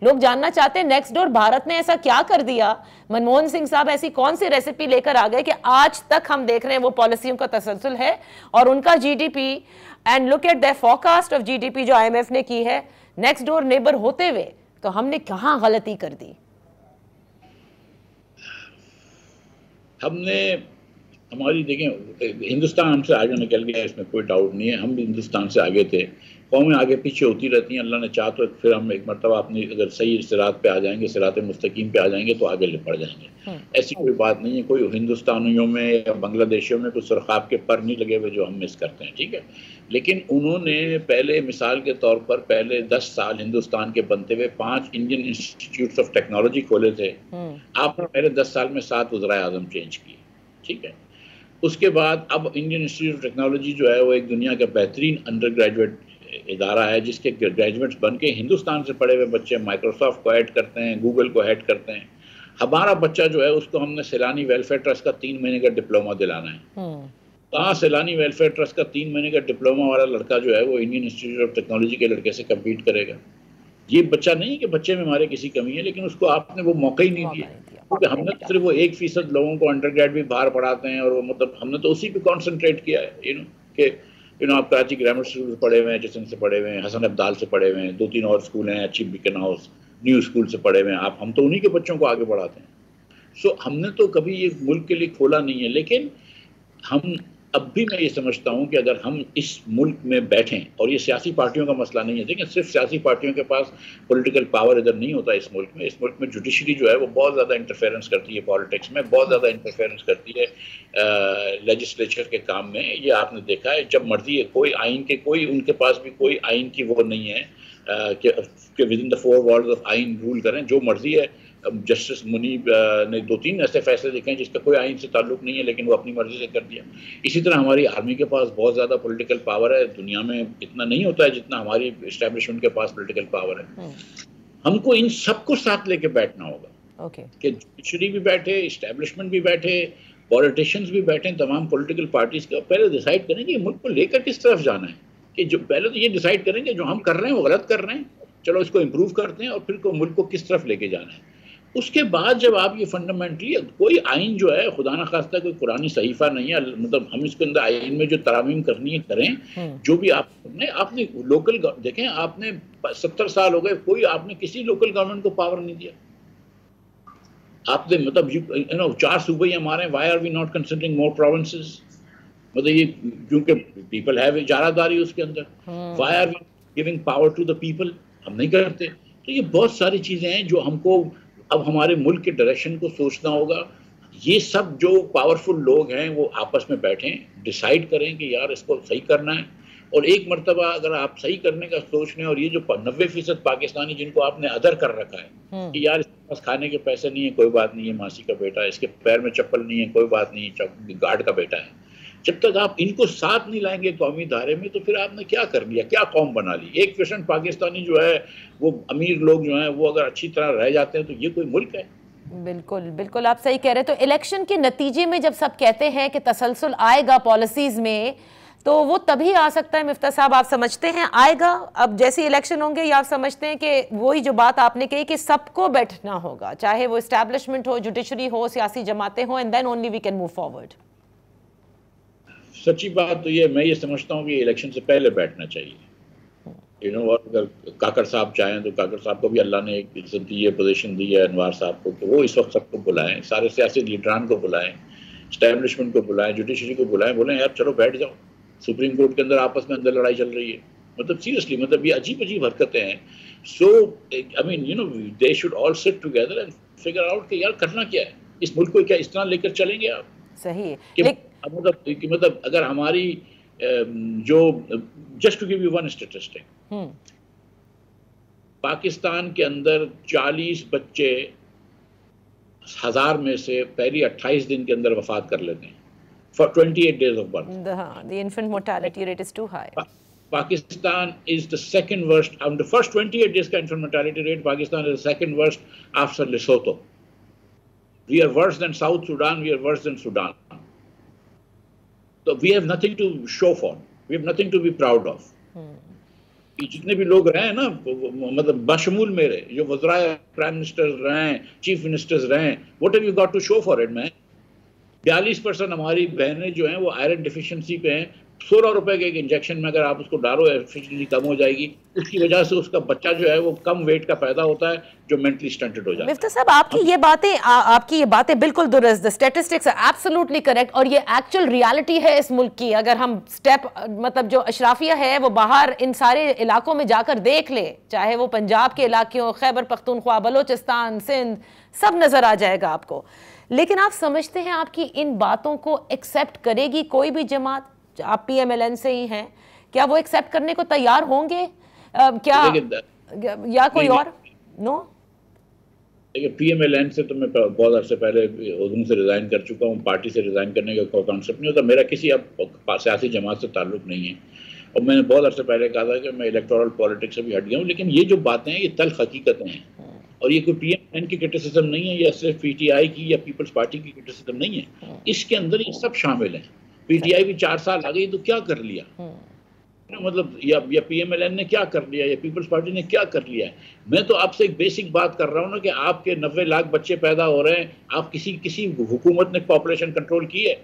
लोग जानना चाहते हैं नेक्स्ट डोर भारत ने ऐसा क्या कर दिया, मनमोहन सिंह साहब ऐसी कौन सी रेसिपी लेकर आ गए कि आज तक हम देख रहे हैं वो पॉलिसियों का तसलसल है, और उनका GDP and look at the forecast of GDP जो आईएमएफ ने की है नेक्स्ट डोर नेबर होते हुए, तो हमने कहां गलती कर दी? हमारी देखें, हिंदुस्तान हमसे आगे निकल गया, इसमें कोई डाउट नहीं है। हम भी हिंदुस्तान से आगे थे, कौमें आगे पीछे होती रहती हैं। अल्लाह ने चाहा तो फिर हम एक मरतबा अपनी अगर सही सिरात पे आ जाएंगे, सिरात मुस्तकीम पे आ जाएंगे, तो आगे बढ़ जाएंगे। ऐसी कोई बात नहीं है। कोई हिंदुस्तानियों में या बांग्लादेशियों में कुछ सुरखाब के पर नहीं लगे हुए जो हम मिस करते हैं, ठीक है। लेकिन उन्होंने पहले मिसाल के तौर पर पहले 10 साल हिंदुस्तान के बनते हुए 5 इंडियन इंस्टीट्यूट ऑफ टेक्नोलॉजी खोले थे। आपने पहले 10 साल में 7 वज़राए आज़म चेंज किए, ठीक है। उसके बाद अब इंडियन इंस्टीट्यूट ऑफ टेक्नोलॉजी जो है वो एक दुनिया का बेहतरीन अंडर ग्रेजुएट इदारा है, जिसके ग्रेजुएट्स बन के हिंदुस्तान से पढ़े हुए बच्चे माइक्रोसॉफ्ट को हेड करते हैं, गूगल को हेड करते हैं। हमारा बच्चा जो है उसको हमने सैलानी वेलफेयर ट्रस्ट का 3 महीने का डिप्लोमा दिलाना है। कहाँ सैलानी वेलफेयर ट्रस्ट का 3 महीने का डिप्लोमा वाला लड़का जो है वो इंडियन इंस्टीट्यूट ऑफ टेक्नोलॉजी के लड़के से कम्पीट करेगा? ये बच्चा नहीं कि बच्चे में हमारे किसी कमी है, लेकिन उसको आपने वो मौका ही नहीं दिया, क्योंकि हमने तो सिर्फ वो 1% लोगों को अंडर ग्रेड भी बाहर पढ़ाते हैं, और वो मतलब हमने तो उसी पे कॉन्सेंट्रेट किया है। कि आप कराची ग्रामर स्कूल से पढ़े हुए हैं, जिसम से पढ़े हुए हैं, हसन अब्दाल से पढ़े हुए हैं, 2-3 और स्कूल हैं, अच्छी बिकन हाउस, न्यू स्कूल से पढ़े हुए हैं हम तो उन्हीं के बच्चों को आगे बढ़ाते हैं। सो हमने तो कभी ये मुल्क के लिए खोला नहीं है। लेकिन हम अब भी मैं ये समझता हूँ कि अगर हम इस मुल्क में बैठें, और ये सियासी पार्टियों का मसला नहीं है, देखिए सिर्फ सियासी पार्टियों के पास पॉलिटिकल पावर इधर नहीं होता इस मुल्क में। इस मुल्क में जुडिशरी जो है वो बहुत ज़्यादा इंटरफेरेंस करती है पॉलिटिक्स में, बहुत ज़्यादा इंटरफेरेंस करती है लेजिस्लेचर के काम में। ये आपने देखा है, जब मर्जी है कोई आइन के कोई उनके पास भी कोई आइन की वो नहीं है कि with in the 4 walls of आइन रूल करें, जो मर्जी है। जस्टिस मुनीब ने 2-3 ऐसे फैसले देखे हैं जिसका कोई आइन से ताल्लुक नहीं है, लेकिन वो अपनी मर्जी से कर दिया। इसी तरह हमारी आर्मी के पास बहुत ज़्यादा पॉलिटिकल पावर है, दुनिया में इतना नहीं होता है जितना हमारी एस्टेब्लिशमेंट के पास पॉलिटिकल पावर है। हमको इन सबको साथ लेके बैठना होगा कि जुडिशरी भी बैठे, एस्टेब्लिशमेंट भी बैठे, पॉलिटिशियंस भी बैठे, तमाम पॉलिटिकल पार्टीज का पहले डिसाइड करें कि मुल्क को लेकर किस तरफ जाना है। कि जो पहले तो ये डिसाइड करेंगे जो हम कर रहे हैं वो गलत कर रहे हैं, चलो इसको इम्प्रूव करते हैं, और फिर मुल्क को किस तरफ लेके जाना है। उसके बाद जब आप ये फंडामेंटली कोई आइन जो है खुदा न खास्ता कोई कुरानी सहीफा नहीं है, मतलब हम इसके अंदर आइन में जो तरामीम करनी है करें। जो भी आपने लोकल देखें, आपने 70 साल हो गए, कोई आपने किसी लोकल गवर्नमेंट को पावर नहीं दिया। आपने मतलब 4 सूबे हमारे, why are we not considering more provinces? मतलब ये क्योंकि पीपल हैव इजारादारी उसके अंदर, why are we giving power to the people? हम नहीं करते। तो ये बहुत सारी चीजें हैं जो हमको अब हमारे मुल्क के डायरेक्शन को सोचना होगा। ये सब जो पावरफुल लोग हैं वो आपस में बैठें, डिसाइड करें कि यार इसको सही करना है, और एक मर्तबा अगर आप सही करने का सोच लें, और ये जो 90% पाकिस्तानी जिनको आपने अदर कर रखा है कि यार इसके पास खाने के पैसे नहीं है, कोई बात नहीं है, मासी का बेटा है, इसके पैर में चप्पल नहीं है, कोई बात नहीं है, गार्ड का बेटा है, जब तक आप इनको साथ नहीं लाएंगे कौमी धारे में, तो फिर आपने क्या कर लिया, क्या कौम बना ली। 1% पाकिस्तानी जो है वो अमीर लोग जो हैं वो अगर अच्छी तरह रह जाते हैं तो ये कोई मुल्क है? बिल्कुल बिल्कुल, आप सही कह रहे हैं। तो इलेक्शन के नतीजे में जब सब कहते हैं कि तसलसल आएगा पॉलिसीज में, तो वो तभी आ सकता है मिफ्ता साहब, आप समझते हैं आएगा अब जैसे इलेक्शन होंगे, या आप समझते हैं कि वही जो बात आपने कही कि सबको बैठना होगा, चाहे वो इस्टेब्लिशमेंट हो, जुडिशरी हो, सियासी जमातें हो, and then only we can move forward? सच्ची बात तो ये, मैं ये समझता हूँ कि इलेक्शन से पहले बैठना चाहिए, और अगर काकर साहब चाहें तो काकर साहब को भी अल्लाह ने एक इज्जत दी है, पोजीशन दी है अनवार साहब को, कि वो इस वक्त सबको बुलाएं, सारे सियासी लीडरान को बुलाएं, इस्टेब्लिशमेंट को बुलाएं, जुडिशरी को बुलाएं, बोलें यार चलो बैठ जाओ। सुप्रीम कोर्ट के अंदर आपस में अंदर लड़ाई चल रही है, मतलब सीरियसली, मतलब ये अजीब अजीब हरकतें हैं। So I mean they should all sit together and figure out कि यार करना क्या है, इस मुल्क को क्या इस तरह लेकर चलेंगे आप? सही है कि मतलब अगर हमारी जो, just to give you one statistic, Pakistan के अंदर 40 बच्चे 1000 में से पहली 28 दिन के अंदर वफात कर लेते हैं for 28 days of birth. The infant mortality rate is too high. Pakistan is the second worst. On the first 28 days का infant mortality rate, Pakistan is the second worst after Lesotho. We are worse than South Sudan. We are worse than Sudan. So we have nothing to show for. We have nothing to be proud of. जितने भी लोग रहे हैं ना, मतलब बशमूल मेरे जो वज़राए prime ministers रहे हैं, चीफ मिनिस्टर्स रहे हैं, what have you got to show for it man? 42% हमारी बहनें जो हैं वो आयरन डिफिशिएंसी पे हैं। 16 रुपए के एक इंजेक्शन में अगर आप उसको डालो, एफिशिएंसी कम हो जाएगी, इसकी वजह से उसका बच्चा जो है वो कम वेट का पैदा होता है, जो मेंटली स्टंटेड हो जाता है। मिफ्ता साहब, आपकी ये बातें बिल्कुल दुरुस्त, the statistics are absolutely correct, और ये एक्चुअल रियलिटी है इस मुल्क की। अगर हम मतलब जो अशराफिया है वो बाहर इन सारे इलाकों में जाकर देख ले, चाहे वो पंजाब के इलाके हो, खैबर पख्तूनख्वा, बलोचिस्तान, सिंध, सब नजर आ जाएगा आपको। लेकिन आप समझते हैं आपकी इन बातों को एक्सेप्ट करेगी कोई भी जमात? आप PMLN से ही हैं, क्या वो एक्सेप्ट करने को तैयार होंगे क्या, या कोई और? नो, देखिए PMLN से तो मैं बहुत अर्से पहले उधम से रिजाइन कर चुका हूँ। पार्टी से रिजाइन करने का कोई कॉन्सेप्ट नहीं होता, मेरा किसी अब सियासी जमात से ताल्लुक नहीं है, और मैंने बहुत अर्से पहले कहा था कि मैं इलेक्टोरल पॉलिटिक्स से भी हट गया हूँ। लेकिन ये जो बातें हैं ये तल्ख हकीकतें हैं, और ये कोई PMLN की क्रिटिसिज्म नहीं है, या सिर्फ PTI की या पीपल्स पार्टी की क्रिटिसिज्म नहीं है, इसके अंदर ये सब शामिल है। PTI भी 4 साल आ गई तो क्या कर लिया, मतलब या PMLN ने क्या कर लिया, या पीपल्स पार्टी ने क्या कर लिया है? मैं तो आपसे एक बेसिक बात कर रहा हूँ ना कि आपके 90 लाख बच्चे पैदा हो रहे हैं, आप किसी हुकूमत ने पॉपुलेशन कंट्रोल की है?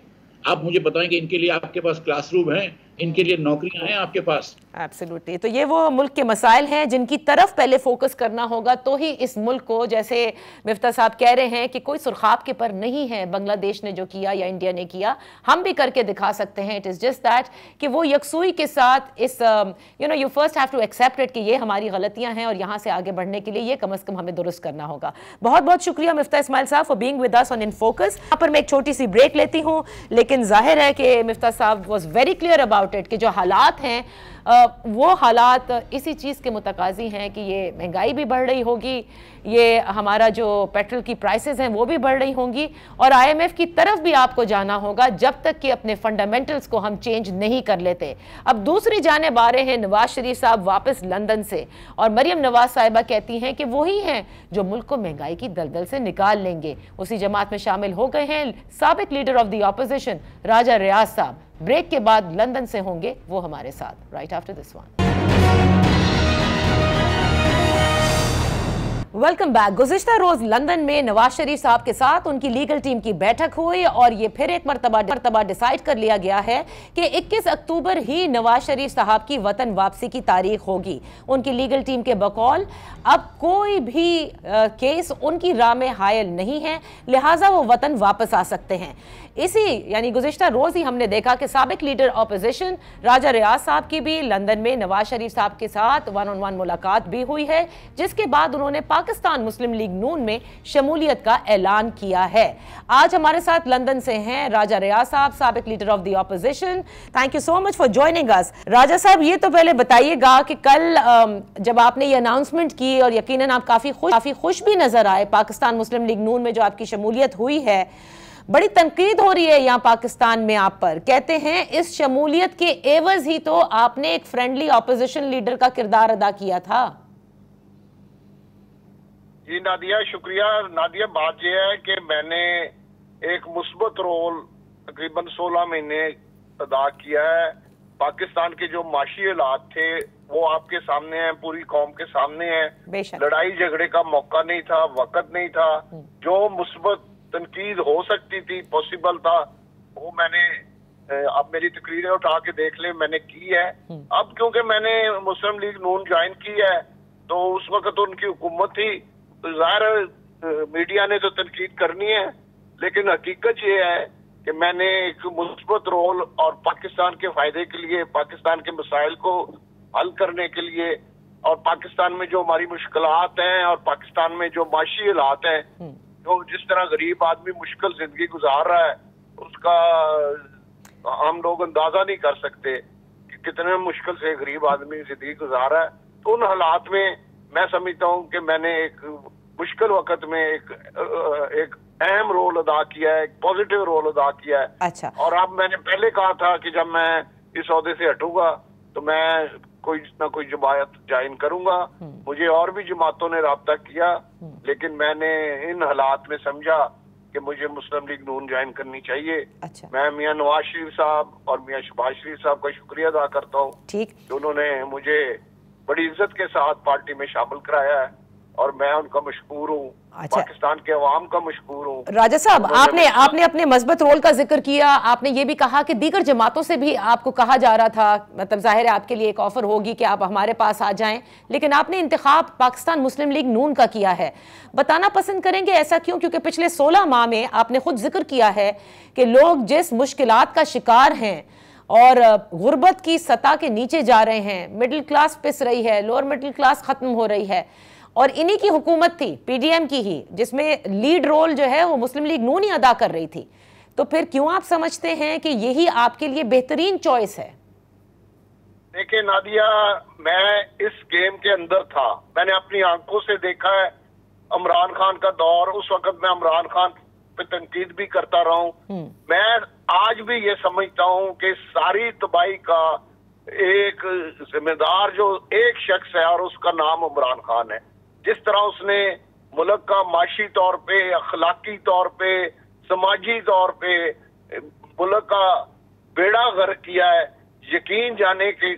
आप मुझे बताएं कि इनके लिए आपके पास क्लासरूम हैं, इनके लिए नौकरियां हैं आपके पास? एब्सोल्युटली। तो ये वो मुल्क के मसाइल हैं जिनकी तरफ पहले फोकस करना होगा, तो ही इस मुल्क को, जैसे मिफ्ता साहब कह रहे हैं कि कोई सुरखाब के पर नहीं है बांग्लादेश ने जो किया या इंडिया ने किया, हम भी करके दिखा सकते हैं। इट इज़ जस्ट दैट कि वो यकसुई के साथ इस you first have to accept it कि ये हमारी गलतियां हैं, और यहाँ से आगे बढ़ने के लिए ये कम अज़ कम हमें दुरुस्त करना होगा। बहुत बहुत शुक्रिया मिफ्ता इस्माइल साहब for being with us on in focus. यहाँ पर मैं एक छोटी सी ब्रेक लेती हूँ, लेकिन जाहिर है कि मिफ्ता साहब was very clear about it कि जो हालात हैं वो हालात इसी चीज़ के मुतकाजी हैं कि ये महंगाई भी बढ़ रही होगी, ये हमारा जो पेट्रोल की प्राइसेस हैं वो भी बढ़ रही होंगी, और IMF की तरफ भी आपको जाना होगा जब तक कि अपने फंडामेंटल्स को हम चेंज नहीं कर लेते। अब दूसरी जानिब आ रहे हैं नवाज शरीफ साहब वापस लंदन से, और मरियम नवाज साहिबा कहती हैं कि वही हैं जो मुल्क को महंगाई की दलदल से निकाल लेंगे। उसी जमात में शामिल हो गए हैं साबिक लीडर ऑफ द ऑपोजिशन राजा रियाज साहब। ब्रेक के बाद लंदन से होंगे वो हमारे साथ, right after this one. Welcome back. गुज़िश्ता रोज लंदन में नवाज शरीफ साहब के साथ उनकी लीगल टीम की बैठक हुई, और ये फिर एक मरतबा डिसाइड कर लिया गया है कि 21 अक्टूबर ही नवाज शरीफ साहब की वतन वापसी की तारीख होगी। उनकी लीगल टीम के बकौल अब कोई भी केस उनकी राह में हायल नहीं है, लिहाजा वो वतन वापस आ सकते हैं। इसी यानी गुज़िश्ता रोज ही हमने देखा कि साबिक लीडर ऑपोजिशन राजा रियाज साहब की भी लंदन में नवाज शरीफ साहब के साथ 1-on-1 मुलाकात भी हुई है, जिसके बाद उन्होंने पाकिस्तान मुस्लिम लीग नून में शमूलियत का ऐलान किया है। आज हमारे साथ लंदन से हैं राजा रियाज साहब, साबिक leader of the opposition. Thank you so much for joining us. Raja Sahab, ये तो पहले बताइएगा कि कल जब आपने ये अनाउंसमेंट की और यकीनन आप काफी खुश भी नजर आए पाकिस्तान मुस्लिम लीग नून में जो आपकी शमूलियत हुई है, बड़ी तनकीद हो रही है यहाँ पाकिस्तान में आप पर। कहते हैं इस शमूलियत के एवज ही तो आपने एक फ्रेंडली ऑपोजिशन लीडर का किरदार अदा किया था। जी नादिया, शुक्रिया। नादिया, बात यह है कि मैंने एक मुस्बत रोल तकरीबन 16 महीने अदा किया है। पाकिस्तान के जो माशी हालात थे वो आपके सामने हैं, पूरी कौम के सामने है। लड़ाई झगड़े का मौका नहीं था, वक्त नहीं था। जो मुस्बत तनकीद हो सकती थी, पॉसिबल था, वो मैंने, अब मेरी तकरीरें उठा के देख ले, मैंने की है। अब क्योंकि मैंने मुस्लिम लीग नून ज्वाइन की है तो उस वक्त उनकी हुकूमत थी, तो ज़ाहिर मीडिया ने तो तनकीद करनी है, लेकिन हकीकत ये है कि मैंने एक मुस्बत रोल और पाकिस्तान के फायदे के लिए, पाकिस्तान के मसाइल को हल करने के लिए, और पाकिस्तान में जो हमारी मुश्किलात हैं और पाकिस्तान में जो माशी हालात हैं, जो जिस तरह गरीब आदमी मुश्किल जिंदगी गुजार रहा है, उसका हम लोग अंदाजा नहीं कर सकते कि कितने मुश्किल से गरीब आदमी जिंदगी गुजार रहा है। तो उन हालात में मैं समझता हूँ कि मैंने एक मुश्किल वक्त में एक अहम रोल अदा किया है, एक पॉजिटिव रोल अदा किया है। अच्छा। और अब मैंने पहले कहा था कि जब मैं इस ओहदे से हटूंगा तो मैं कोई ना कोई जमात ज्वाइन करूंगा। मुझे और भी जमातों ने राब्ता किया, लेकिन मैंने इन हालात में समझा कि मुझे मुस्लिम लीग नून ज्वाइन करनी चाहिए। अच्छा। मैं मियां नवाज शरीफ साहब और मियां शहबाज शरीफ साहब का शुक्रिया अदा करता हूँ, ठीक, उन्होंने मुझे बड़ी इज्जत के साथ पार्टी में शामिल कराया है और मैं उनका मशकूर हूँ। अच्छा। पाकिस्तान के अवाम का मशकूर हूँ। राजा साहब, आपने अपने मजबूत रोल का जिक्र किया। आपने ये भी कहा कि दीगर जमातों से भी आपको कहा जा रहा था, मतलब जाहिर है आपके लिए एक ऑफर होगी कि आप हमारे पास आ जाएं, लेकिन आपने इंतखाब पाकिस्तान मुस्लिम लीग नून का किया है। बताना पसंद करेंगे ऐसा क्यों? क्योंकि पिछले 16 माह में आपने खुद जिक्र किया है कि लोग जिस मुश्किलात का शिकार हैं और गुर्बत की सतह के नीचे जा रहे हैं, मिडिल क्लास पिस रही है, लोअर मिडिल क्लास खत्म हो रही है, और इन्हीं की हुकूमत थी, पीडीएम की ही, जिसमें लीड रोल जो है वो मुस्लिम लीग नून ही अदा कर रही थी। तो फिर क्यों आप समझते हैं कि यही आपके लिए बेहतरीन चॉइस है? देखिए नादिया, मैं इस गेम के अंदर था, मैंने अपनी आंखों से देखा है इमरान खान का दौर। उस वक्त मैं इमरान खान पे तनकीद भी करता रहा हूँ। मैं आज भी ये समझता हूँ कि सारी तबाही का एक जिम्मेदार जो एक शख्स है और उसका नाम इमरान खान है। जिस तरह उसने मुल्क का माशी तौर पे, अखलाकी तौर पे, समाजी तौर पे मुल्क का बेड़ा गर्क किया है, यकीन जाने कि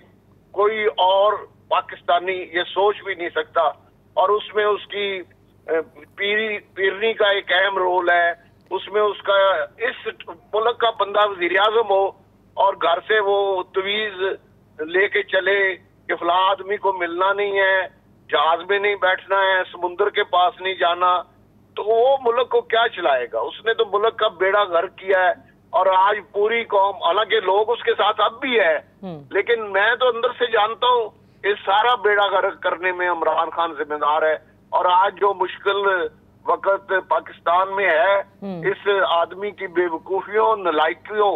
कोई और पाकिस्तानी ये सोच भी नहीं सकता। और उसमें उसकी पीरनी का एक अहम रोल है। उसमें उसका, इस मुल्क का बंदा वज़ीर आज़म हो और घर से वो तवीज़ लेके चले कि फला आदमी को मिलना नहीं है, जहाज में नहीं बैठना है, समुद्र के पास नहीं जाना, तो वो मुल्क को क्या चलाएगा? उसने तो मुल्क का बेड़ा गर्क किया है। और आज पूरी कौम, हालांकि लोग उसके साथ अब भी है, लेकिन मैं तो अंदर से जानता हूँ इस सारा बेड़ा गर्क करने में इमरान खान जिम्मेदार है। और आज जो मुश्किल वक्त पाकिस्तान में है, इस आदमी की बेवकूफियों, नलायकियों,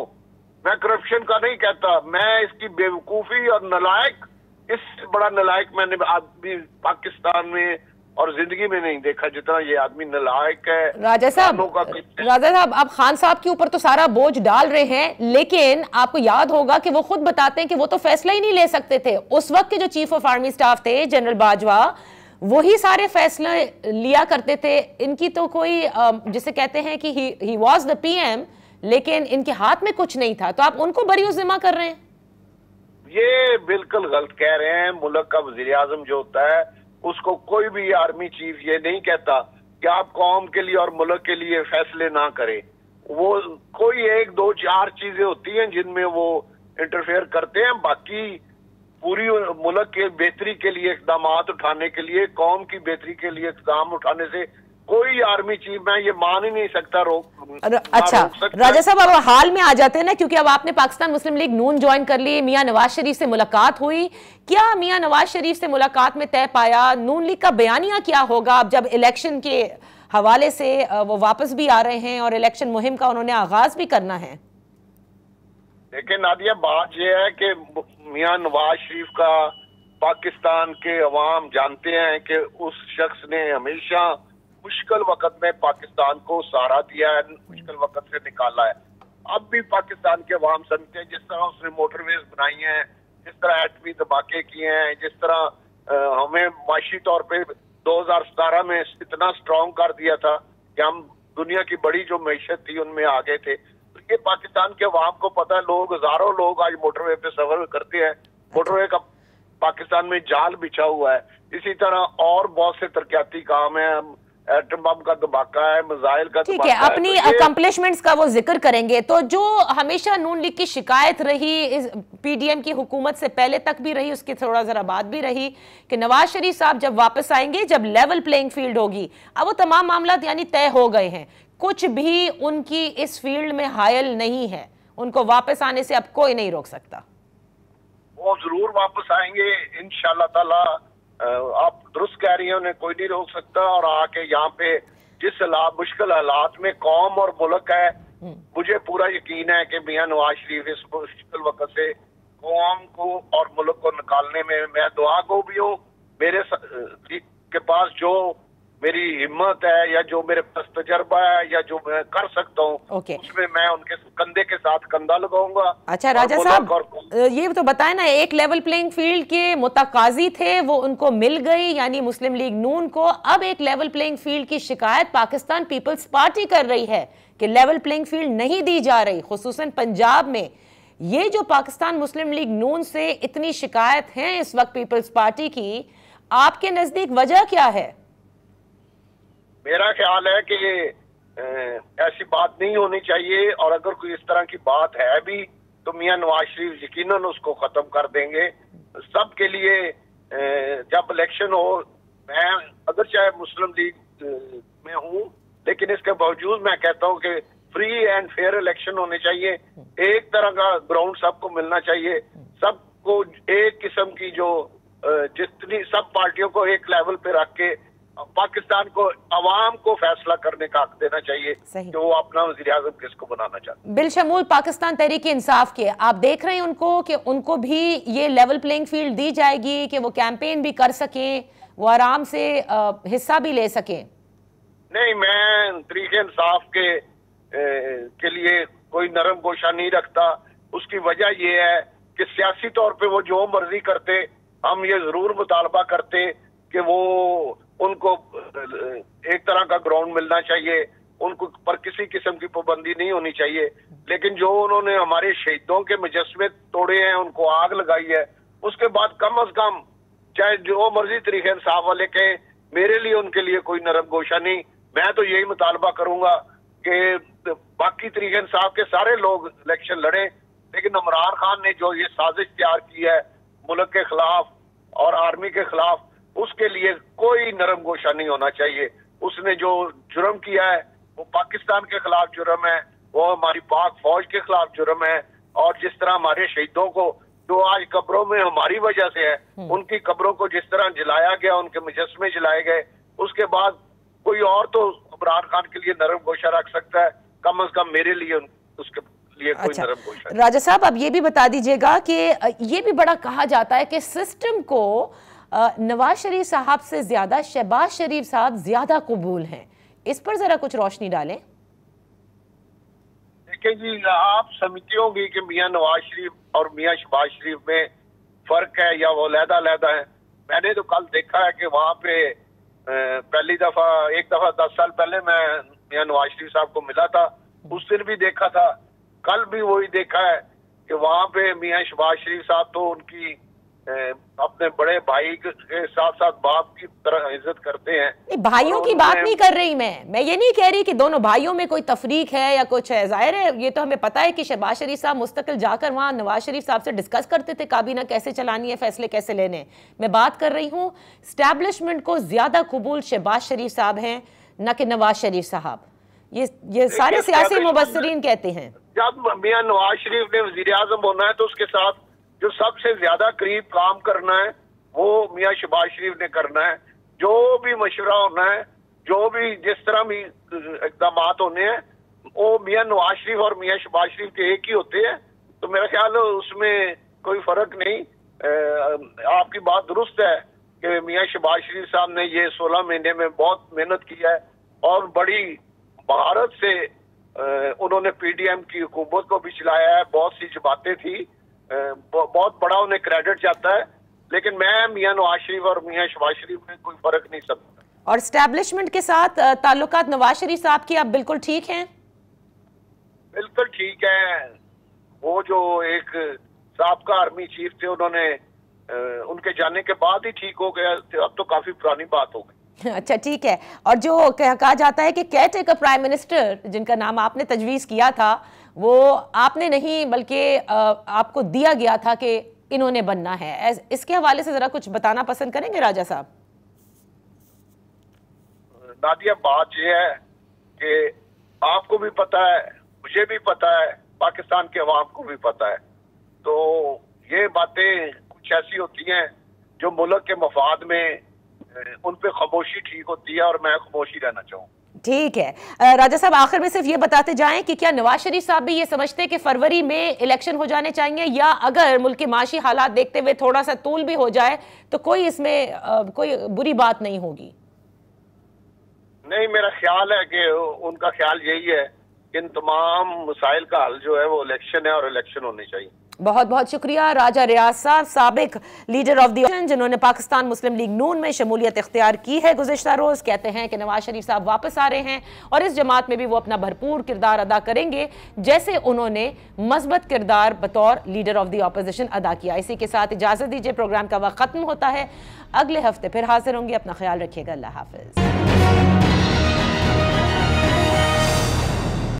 मैं करप्शन का नहीं कहता, मैं इसकी बेवकूफी और नलायक, इससे बड़ा नलायक मैंने आदमी पाकिस्तान में और जिंदगी में नहीं देखा जितना ये आदमी नलायक है। राजा साहब, आप खान साहब के ऊपर तो सारा बोझ डाल रहे हैं, लेकिन आपको याद होगा कि वो खुद बताते हैं कि वो तो फैसला ही नहीं ले सकते थे। उस वक्त के जो चीफ ऑफ आर्मी स्टाफ थे जनरल बाजवा, वही सारे फैसले लिया करते थे। इनकी तो कोई, जिसे कहते हैं कि ही वाज द पीएम, लेकिन इनके हाथ में कुछ नहीं था, तो आप उनको बरी जिम्मा कर रहे हैं। ये बिल्कुल गलत कह रहे हैं। मुल्क का वजीर आजम जो होता है उसको कोई भी आर्मी चीफ ये नहीं कहता कि आप कौम के लिए और मुल्क के लिए फैसले ना करें। वो कोई 1, 2, 4 चीजें होती हैं जिनमें वो इंटरफेयर करते हैं, बाकी पूरी मुल्क के बेहतरी के लिए इकदाम उठाने के लिए, कौम की बेहतरी के लिए इकदाम उठाने से कोई आर्मी चीफ मैं ये मान ही नहीं सकता अच्छा राजा साहब, अब हाल में आ जाते हैं ना, क्योंकि अब आपने पाकिस्तान मुस्लिम लीग नून ज्वाइन कर ली, मियां नवाज शरीफ से मुलाकात हुई, क्या मियां नवाज शरीफ से मुलाकात में तय पाया नून लीग का बयानिया क्या होगा अब जब इलेक्शन के हवाले से वो वापस भी आ रहे हैं और इलेक्शन मुहिम का उन्होंने आगाज भी करना है? देखिए नादिया, बात यह है कि मियां नवाज शरीफ का पाकिस्तान के अवाम जानते हैं कि उस शख्स ने हमेशा मुश्किल वक्त में पाकिस्तान को सहारा दिया है, मुश्किल वक्त से निकाला है। अब भी पाकिस्तान के अवाम समझते हैं, जिस तरह उसने मोटरवेज बनाई हैं, जिस तरह एटमी धमाके किए हैं, जिस तरह हमें माशी तौर पे 2017 में इतना स्ट्रॉन्ग कर दिया था कि हम दुनिया की बड़ी जो मैशत थी उनमें आ गए थे। तो ये पाकिस्तान के अवाम को पता है, लोग हजारों लोग आज मोटरवे पे सफर करते हैं, मोटरवे का पाकिस्तान में जाल बिछा हुआ है। इसी तरह और बहुत से तरक्याती काम है, एटम बम का धमाका है, मिसाइल का ठीक है, अपनी अकम्पलिशमेंट्स का वो जिक्र करेंगे। तो जो हमेशा नून लीग की शिकायत रही, इस पीडीएम की हुकूमत से पहले तक भी रही, उसके थोड़ा जरा बाद भी रही, कि नवाज शरीफ साहब जब वापस आएंगे, जब लेवल प्लेइंग फील्ड होगी, अब वो तमाम मामला यानी तय हो गए हैं, कुछ भी उनकी इस फील्ड में हायल नहीं है, उनको वापस आने से अब कोई नहीं रोक सकता। वो जरूर वापस आएंगे इंशाल्लाह ताला। आप दुरुस्त कह रही हैं, उन्हें कोई नहीं रोक सकता। और आके यहाँ पे जिस मुश्किल हालात में कौम और मुल्क है, मुझे पूरा यकीन है कि मियां नवाज शरीफ इस मुश्किल वक्त से कौम को और मुल्क को निकालने में, मैं दुआ को भी हूँ, मेरे के पास जो मेरी हिम्मत है या जो मेरे पास तजर्बा है या जो मैं कर सकता हूँ, उसमें मैं उनके कंधे के साथ कंधा लगाऊंगा। अच्छा राजा साहब, ये तो बताए ना, एक लेवल प्लेइंग फील्ड के मुतकाजी थे, वो उनको मिल गई यानी मुस्लिम लीग नून को। अब एक लेवल प्लेइंग फील्ड की शिकायत पाकिस्तान पीपल्स पार्टी कर रही है कि लेवल प्लेइंग फील्ड नहीं दी जा रही, खुसूसन पंजाब में। ये जो पाकिस्तान मुस्लिम लीग नून से इतनी शिकायत है इस वक्त पीपल्स पार्टी की, आपके नजदीक वजह क्या है? मेरा ख्याल है कि ऐसी बात नहीं होनी चाहिए, और अगर कोई इस तरह की बात है भी तो मियां नवाज शरीफ यकीनन उसको खत्म कर देंगे सबके लिए। जब इलेक्शन हो, मैं अगर चाहे मुस्लिम लीग में हूँ, लेकिन इसके बावजूद मैं कहता हूँ कि फ्री एंड फेयर इलेक्शन होने चाहिए, एक तरह का ग्राउंड सबको मिलना चाहिए, सबको एक किस्म की जो जितनी सब पार्टियों को एक लेवल पे रख के पाकिस्तान को अवाम को फैसला करने का हक देना चाहिए कि वो अपना वज़ीर-ए-आज़म किसको बनाना चाहते हैं। बिलशमूल पाकिस्तान तहरीक इंसाफ के आप देख रहे हैं उनको कि उनको भी ये लेवल प्लेइंग फील्ड दी जाएगी कि वो कैंपेन भी कर सकें, वो आराम से हिस्सा भी ले सकें? नहीं, मैं तहरीक इंसाफ के लिए कोई नरम गोशा नहीं रखता। उसकी वजह ये है कि सियासी तौर पे वो जो मर्जी करते, हम ये जरूर मुतालबा करते कि वो उनको एक तरह का ग्राउंड मिलना चाहिए, उनको पर किसी किस्म की पाबंदी नहीं होनी चाहिए। लेकिन जो उन्होंने हमारे शहीदों के मुजस्समे तोड़े हैं, उनको आग लगाई है, उसके बाद कम अज कम चाहे जो मर्जी तरीके इंसाफ वाले कहें, मेरे लिए उनके लिए कोई नरम गोशा नहीं। मैं तो यही मुतालबा करूंगा कि बाकी तरीके इंसाफ के सारे लोग इलेक्शन लड़े, लेकिन इमरान खान ने जो ये साजिश तैयार की है मुल्क के खिलाफ और आर्मी के खिलाफ, उसके लिए कोई नरम गोशा नहीं होना चाहिए। उसने जो जुर्म किया है वो पाकिस्तान के खिलाफ जुर्म है, वो हमारी पाक फौज के खिलाफ जुर्म है। और जिस तरह हमारे शहीदों को जो आज कब्रों में हमारी वजह से है, उनकी कब्रों को जिस तरह जलाया गया, उनके मुजस्समे जलाए गए, उसके बाद कोई और तो इमरान खान के लिए नरम गोशा रख सकता है, कम अज कम मेरे लिए उसके लिए कोई नरम गोशा। राजा साहब, अब ये भी बता दीजिएगा कि ये भी बड़ा कहा जाता है कि सिस्टम को नवाज शरीफ साहब से ज्यादा शहबाज शरीफ साहब ज्यादा कबूल हैं, इस पर जरा कुछ रोशनी डालें। देखिए जी, आप समझती होंगी कि मियां नवाज शरीफ और मियां शहबाज शरीफ में फर्क है या वो अलग-अलग है। मैंने तो कल देखा है कि वहां पे पहली दफा एक दफा 10 साल पहले मैं मियां नवाज शरीफ साहब को मिला था, उस दिन भी देखा था, कल भी वही देखा है कि वहां पे मियां शहबाज शरीफ साहब तो उनकी अपने बड़े भाई के साथ साथ बाप की तरह इज्जत करते हैं। भाइयों की बात नहीं कर रही मैं ये नहीं कह रही कि दोनों भाइयों में कोई तफरीक है या कुछ है। जाहिर है ये तो हमें पता है कि शहबाज शरीफ साहब मुस्तकिल जाकर वहां नवाज शरीफ साहब से डिस्कस करते थे काबीना कैसे चलानी है, फैसले कैसे लेने। मैं बात कर रही हूँ स्टैब्लिशमेंट को ज्यादा कबूल शहबाज शरीफ साहब हैं, न कि नवाज शरीफ साहब। ये सारे सियासी मुबस्सिरीन कहते हैं। जब मियां नवाज शरीफ ने वजीर आजम होना है तो उसके साथ जो सबसे ज्यादा करीब काम करना है वो मियां शहबाज शरीफ ने करना है। जो भी मशवरा होना है, जो भी जिस तरह भी इकदाम होने हैं, वो मियां नवाज शरीफ और मियां शहबाज शरीफ के एक ही होते हैं। तो मेरा ख्याल है उसमें कोई फर्क नहीं। आपकी बात दुरुस्त है कि मियां शहबाज शरीफ साहब ने ये 16 महीने में बहुत मेहनत की है और बड़ी महारत से उन्होंने पीडीएम की हुकूमत को भी चलाया है। बहुत सी जो बातें थी बहुत बड़ा उन्हें क्रेडिट जाता है, लेकिन मैं मियां नवाज शरीफ और मियां शहबाज शरीफ में कोई फर्क नहीं समझता। और एस्टैब्लिशमेंट के साथ ताल्लुकात नवाज शरीफ साहब की आप बिल्कुल ठीक हैं? बिल्कुल ठीक है। वो जो एक साबका आर्मी चीफ थे, उन्होंने उनके जाने के बाद ही ठीक हो गया। अब तो काफी पुरानी बात हो गई। अच्छा, ठीक है। और जो कहा जाता है कि केयरटेकर प्राइम मिनिस्टर जिनका नाम आपने तजवीज़ किया था, वो आपने नहीं बल्कि आपको दिया गया था कि इन्होंने बनना है, इसके हवाले से जरा कुछ बताना पसंद करेंगे राजा साहब? नादिया, बात यह है कि आपको भी पता है, मुझे भी पता है, पाकिस्तान के अवाम को भी पता है। तो ये बातें कुछ ऐसी होती हैं जो मुल्क के मफाद में उन पे खामोशी ठीक होती है और मैं खामोशी रहना चाहूँ। ठीक है राजा साहब, आखिर में सिर्फ ये बताते जाएं कि क्या नवाज शरीफ साहब भी ये समझते हैं कि फरवरी में इलेक्शन हो जाने चाहिए, या अगर मुल्क के माशी हालात देखते हुए थोड़ा सा तूल भी हो जाए तो कोई इसमें कोई बुरी बात नहीं होगी? नहीं, मेरा ख्याल है कि उनका ख्याल यही है कि इन तमाम मसाइल का हल जो है वो इलेक्शन है और इलेक्शन होनी चाहिए। बहुत बहुत शुक्रिया राजा रियाज साहब, साबिक लीडर ऑफ द ऑपोजिशन, जिन्होंने पाकिस्तान मुस्लिम लीग नून में शमूलियत इख्तियार की है गुज़िश्ता रोज़। कहते हैं कि नवाज शरीफ साहब वापस आ रहे हैं और इस जमात में भी वो अपना भरपूर किरदार अदा करेंगे, जैसे उन्होंने मस्बत किरदार बतौर लीडर ऑफ द ऑपोजिशन अदा किया। इसी के साथ इजाज़त दीजिए, प्रोग्राम का वक्त ख़त्म होता है। अगले हफ्ते फिर हाजिर होंगे। अपना ख्याल रखिएगा। अल्लाह हाफिज़।